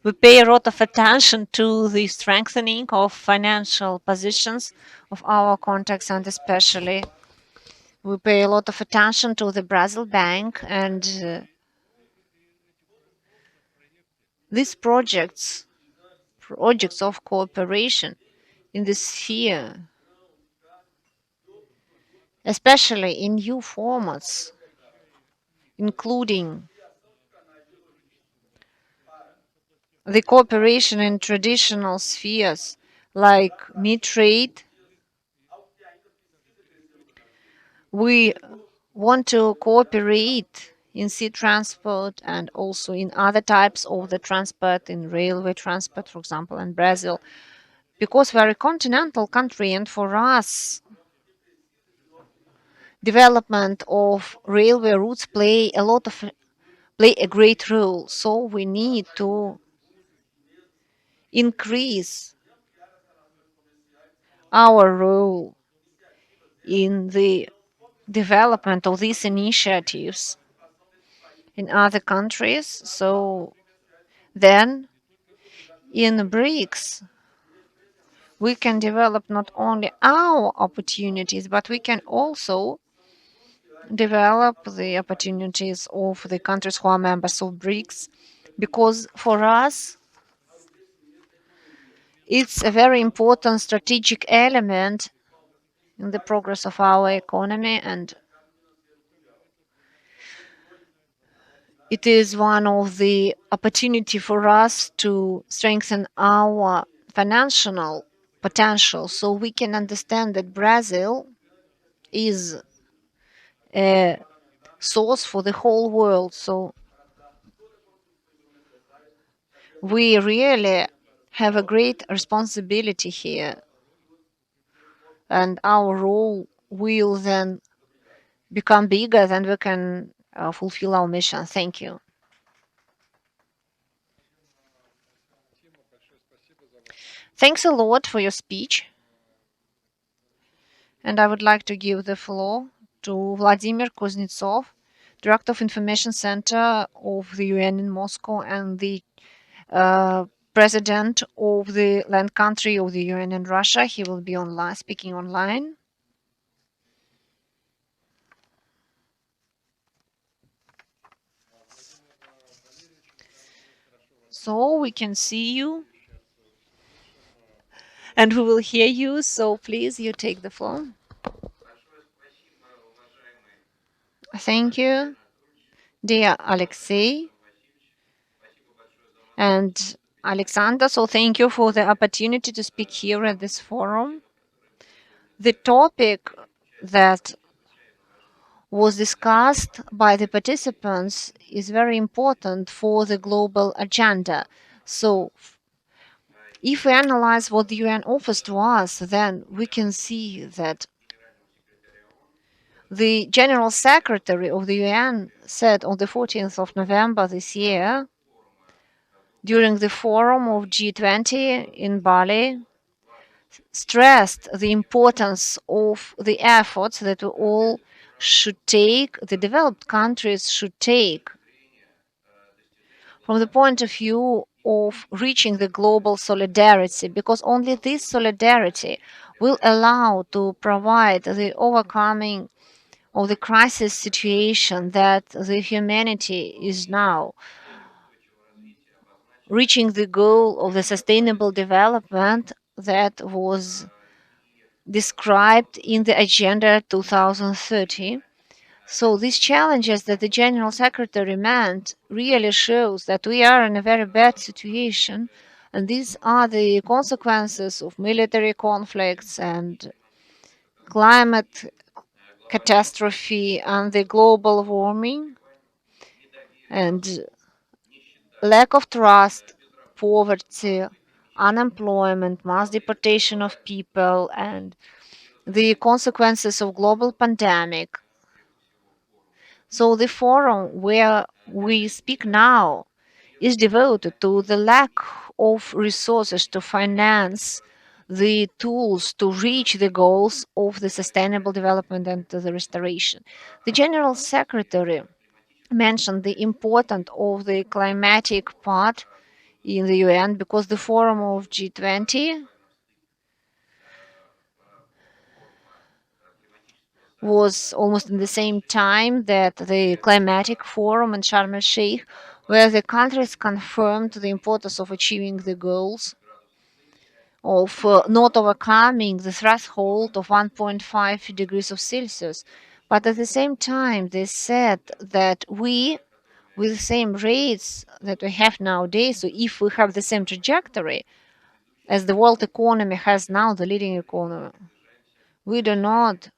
We pay a lot of attention to the strengthening of financial positions of our contacts, and especially we pay a lot of attention to the Brazil Bank and these projects of cooperation in the sphere, especially in new formats, including the cooperation in traditional spheres like meat trade. We want to cooperate in sea transport and also in other types of the transport, in railway transport, for example, in Brazil, because we're a continental country, and for us, development of railway routes play a great role. So we need to increase our role in the development of these initiatives in other countries. So then in BRICS, we can develop not only our opportunities, but we can also develop the opportunities of the countries who are members of BRICS, because for us, it's a very important strategic element in the progress of our economy, and it is one of the opportunity for us to strengthen our financial potential, so we can understand that Brazil is a source for the whole world. So we really have a great responsibility here, and our role will then become bigger than we can fulfill our mission. Thank you. Thanks a lot for your speech. And I would like to give the floor to Vladimir Kuznetsov, Director of Information Center of the UN in Moscow and the President of the land country of the UN in Russia. He will be online, speaking online. So we can see you and we will hear you. So please, you take the floor. Thank you, dear Alexei and Alexander. So thank you for the opportunity to speak here at this forum. The topic that was discussed by the participants is very important for the global agenda. So if we analyze what the UN offers to us, then we can see that the General Secretary of the UN said on the 14th of November this year, during the forum of G20 in Bali, stressed the importance of the efforts that we all should take, the developed countries should take, from the point of view of reaching the global solidarity, because only this solidarity will allow to provide the overcoming of the crisis situation that the humanity is now, reaching the goal of the sustainable development that was described in the Agenda 2030. So these challenges that the General Secretary meant really shows that we are in a very bad situation, and these are the consequences of military conflicts and climate catastrophe and the global warming and lack of trust, poverty, unemployment, mass deportation of people, and the consequences of global pandemic. So the forum where we speak now is devoted to the lack of resources to finance the tools to reach the goals of the sustainable development and the restoration. The General Secretary mentioned the importance of the climatic part in the UN, because the forum of G20 was almost in the same time that the climatic forum in Sharm el Sheikh, where the countries confirmed the importance of achieving the goals of not overcoming the threshold of 1.5 degrees of Celsius. But at the same time, they said that we, with the same rates that we have nowadays, so if we have the same trajectory as the world economy has now, the leading economy, we do not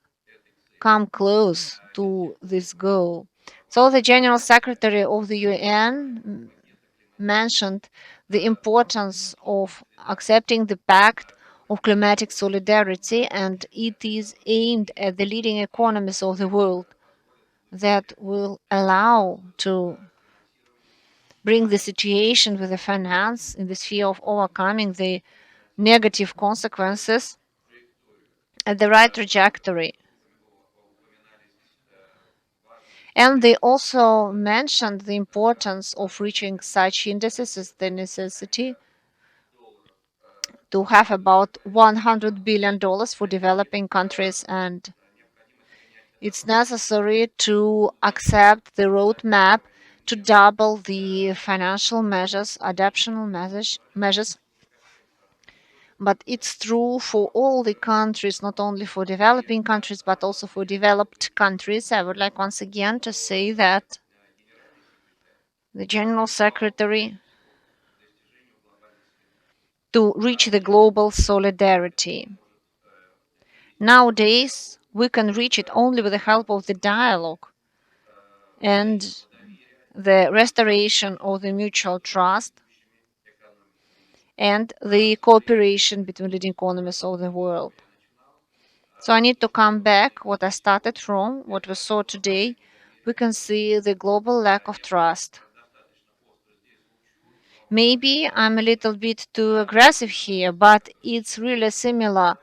come close to this goal. So the General Secretary of the UN mentioned the importance of accepting the Pact of Climatic Solidarity, and it is aimed at the leading economies of the world that will allow to bring the situation with the finance in the sphere of overcoming the negative consequences at the right trajectory. And they also mentioned the importance of reaching such indices as the necessity to have about $100 billion for developing countries, and it's necessary to accept the roadmap to double the financial measures, adaptational measures. But it's true for all the countries, not only for developing countries, but also for developed countries. I would like once again to say that the General Secretary to reach the global solidarity. Nowadays, we can reach it only with the help of the dialogue and the restoration of the mutual trust and the cooperation between leading economies of the world. So I need to come back what I started from, what we saw today. We can see the global lack of trust. Maybe I'm a little bit too aggressive here, but it's really similar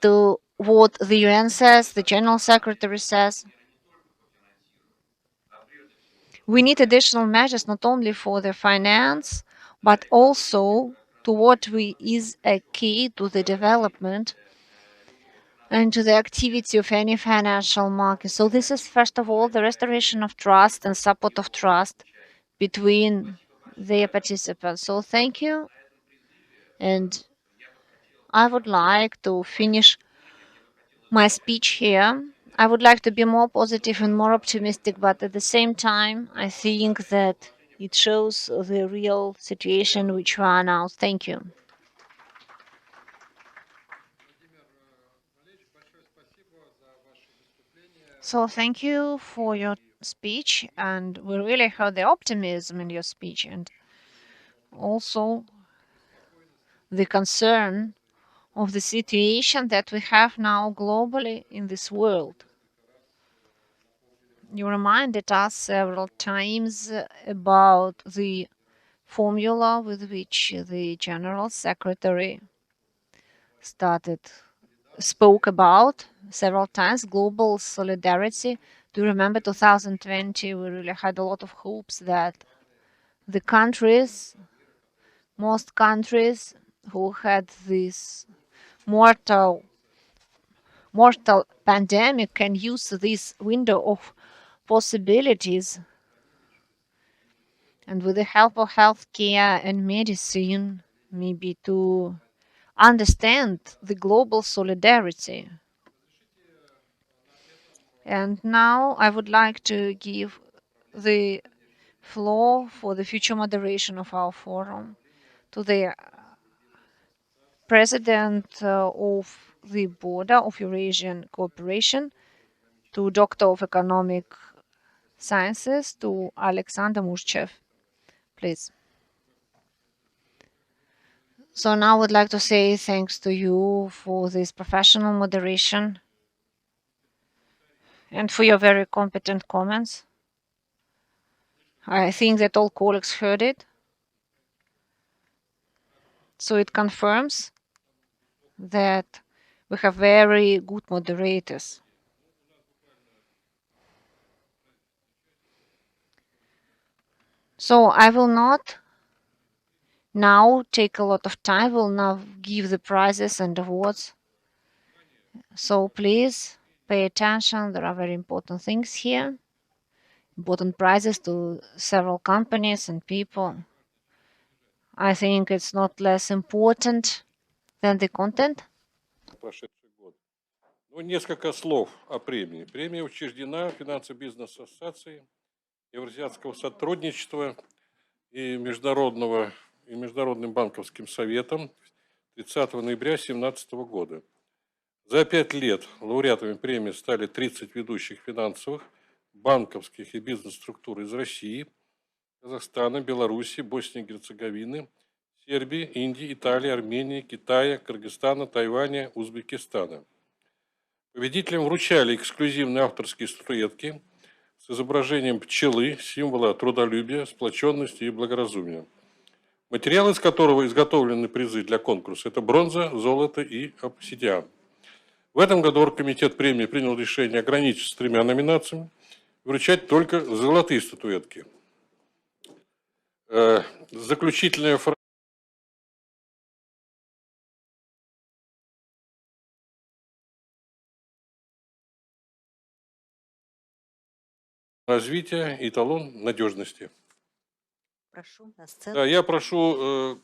to what the UN says, the General Secretary says. We need additional measures not only for the finance, but also to what is a key to the development and to the activity of any financial market. So this is first of all the restoration of trust and support of trust between the participants. So thank you, and I would like to finish my speech here. I would like to be more positive and more optimistic, but at the same time, I think that it shows the real situation which we are now. Thank you. So thank you for your speech, and we really heard the optimism in your speech and also the concern of the situation that we have now globally in this world. You reminded us several times about the formula with which the General Secretary spoke about several times, global solidarity. Do you remember 2020? We really had a lot of hopes that the countries, most countries who had this mortal pandemic can use this window of possibilities, and with the help of healthcare and medicine, maybe to understand the global solidarity. And now I would like to give the floor for the future moderation of our forum to the president of the board of Eurasian Cooperation, to Doctor of Economic Sciences, to Alexander Mushchev. Please. So now I would like to say thanks to you for this professional moderation and for your very competent comments. I think that all colleagues heard it. So it confirms that we have very good moderators. So I will not now take a lot of time. We'll now give the prizes and awards. So please pay attention. There are very important things here. Important prizes to several companies and people. I think it's not less important than the content. Прошедший год. Ну, несколько слов о премии. Премия учреждена финансово-бизнес ассоциацией Евразийского сотрудничества и Международным банковским советом 30 ноября 2017 года. За 5 лет лауреатами премии стали 30 ведущих финансовых, банковских и бизнес-структур из России, Казахстана, Беларуси, Боснии и Герцеговины, Сербии, Индии, Италии, Армении, Китая, Кыргызстана, Тайваня, Узбекистана. Победителям вручали эксклюзивные авторские статуэтки с изображением пчелы, символа трудолюбия, сплоченности и благоразумия. Материал, из которого изготовлены призы для конкурса, это бронза, золото и обсидиан. В этом году оргкомитет премии принял решение ограничиться 3 номинациями, вручать только золотые статуэтки. Заключительная фраза. Развития и эталон надежности. Прошу на сцену. Да, я прошу,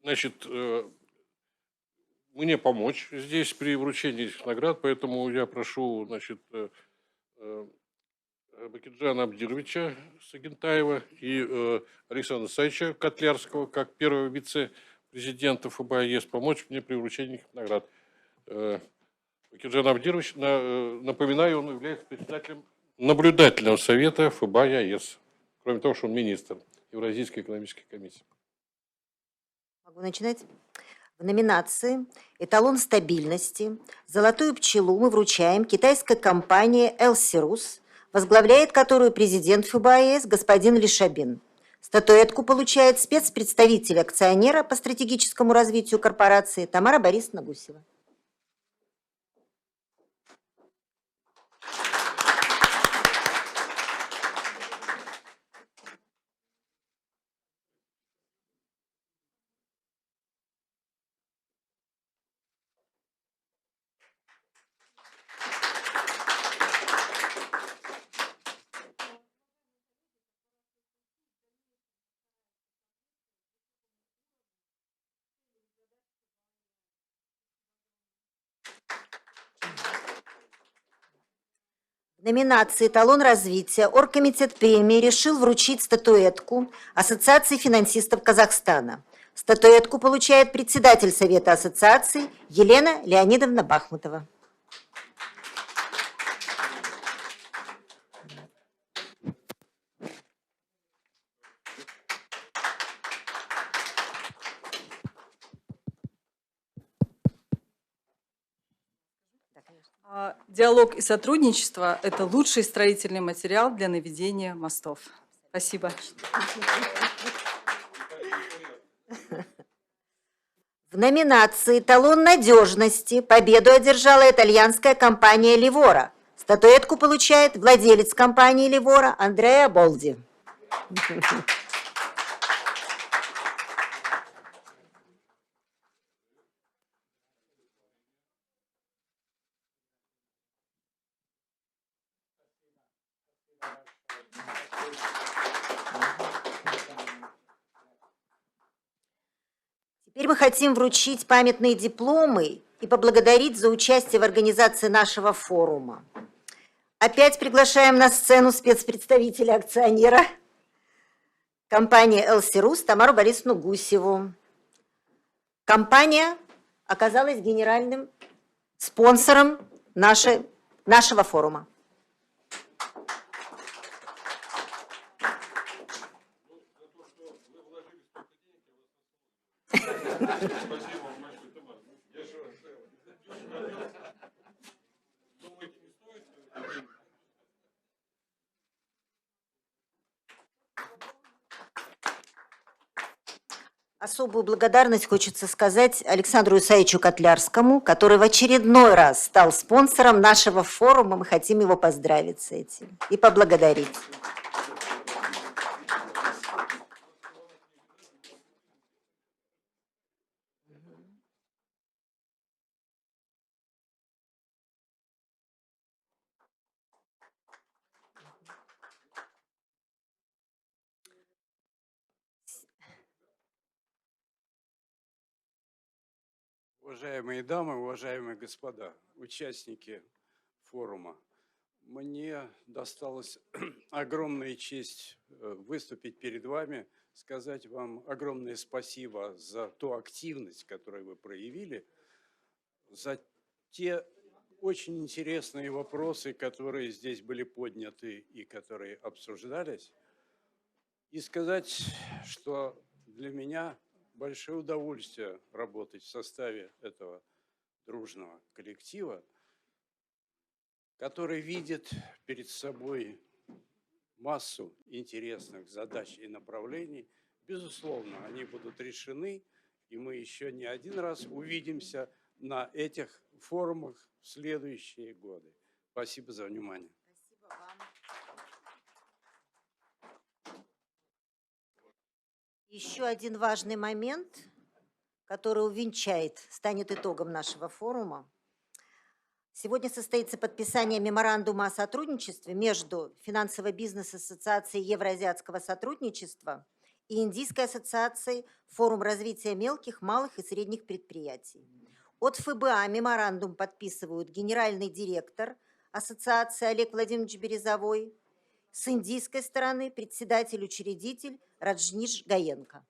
значит, мне помочь здесь при вручении этих наград, поэтому я прошу, значит, Бакиджана Абдировича Сагентаева и Александра Саича Котлярского, как первого вице-президента ФБАЕС, помочь мне при вручении этих наград. Бакиджан Абдирович, напоминаю, он является председателем наблюдательного совета ФБАЕС, кроме того, что он министр Евразийской экономической комиссии. Могу начинать? В номинации «Эталон стабильности» золотую пчелу мы вручаем китайской компании «Элсирус», возглавляет которую президент ФБАЕС господин Лишабин. Статуэтку получает спецпредставитель акционера по стратегическому развитию корпорации Тамара Борисовна Гусева. В номинации «Эталон развития» оргкомитет премии решил вручить статуэтку Ассоциации финансистов Казахстана. Статуэтку получает председатель Совета ассоциации Елена Леонидовна Бахмутова. Диалог и сотрудничество – это лучший строительный материал для наведения мостов. Спасибо. В номинации «Эталон надежности» победу одержала итальянская компания «Ливора». Статуэтку получает владелец компании «Ливора» Андреа Болди. Теперь мы хотим вручить памятные дипломы и поблагодарить за участие в организации нашего форума. Опять приглашаем на сцену спецпредставителя акционера компании «Элсирус» Тамару Борисовну Гусеву. Компания оказалась генеральным спонсором нашего форума. Особую благодарность хочется сказать Александру Исаевичу Котлярскому, который в очередной раз стал спонсором нашего форума. Мы хотим его поздравить с этим и поблагодарить. Уважаемые дамы, уважаемые господа, участники форума, мне досталась огромная честь выступить перед вами, сказать вам огромное спасибо за ту активность, которую вы проявили, за те очень интересные вопросы, которые здесь были подняты и которые обсуждались, и сказать, что для меня большое удовольствие работать в составе этого дружного коллектива, который видит перед собой массу интересных задач и направлений. Безусловно, они будут решены, и мы еще не один раз увидимся на этих форумах в следующие годы. Спасибо за внимание. Спасибо вам. Еще один важный момент, который увенчает, станет итогом нашего форума. Сегодня состоится подписание меморандума о сотрудничестве между Финансовой бизнес-ассоциацией Евразиатского сотрудничества и Индийской ассоциацией Форум развития мелких, малых и средних предприятий. От ФБА меморандум подписывают генеральный директор ассоциации Олег Владимирович Березовой, с индийской стороны председатель-учредитель Раджниш Гаенко.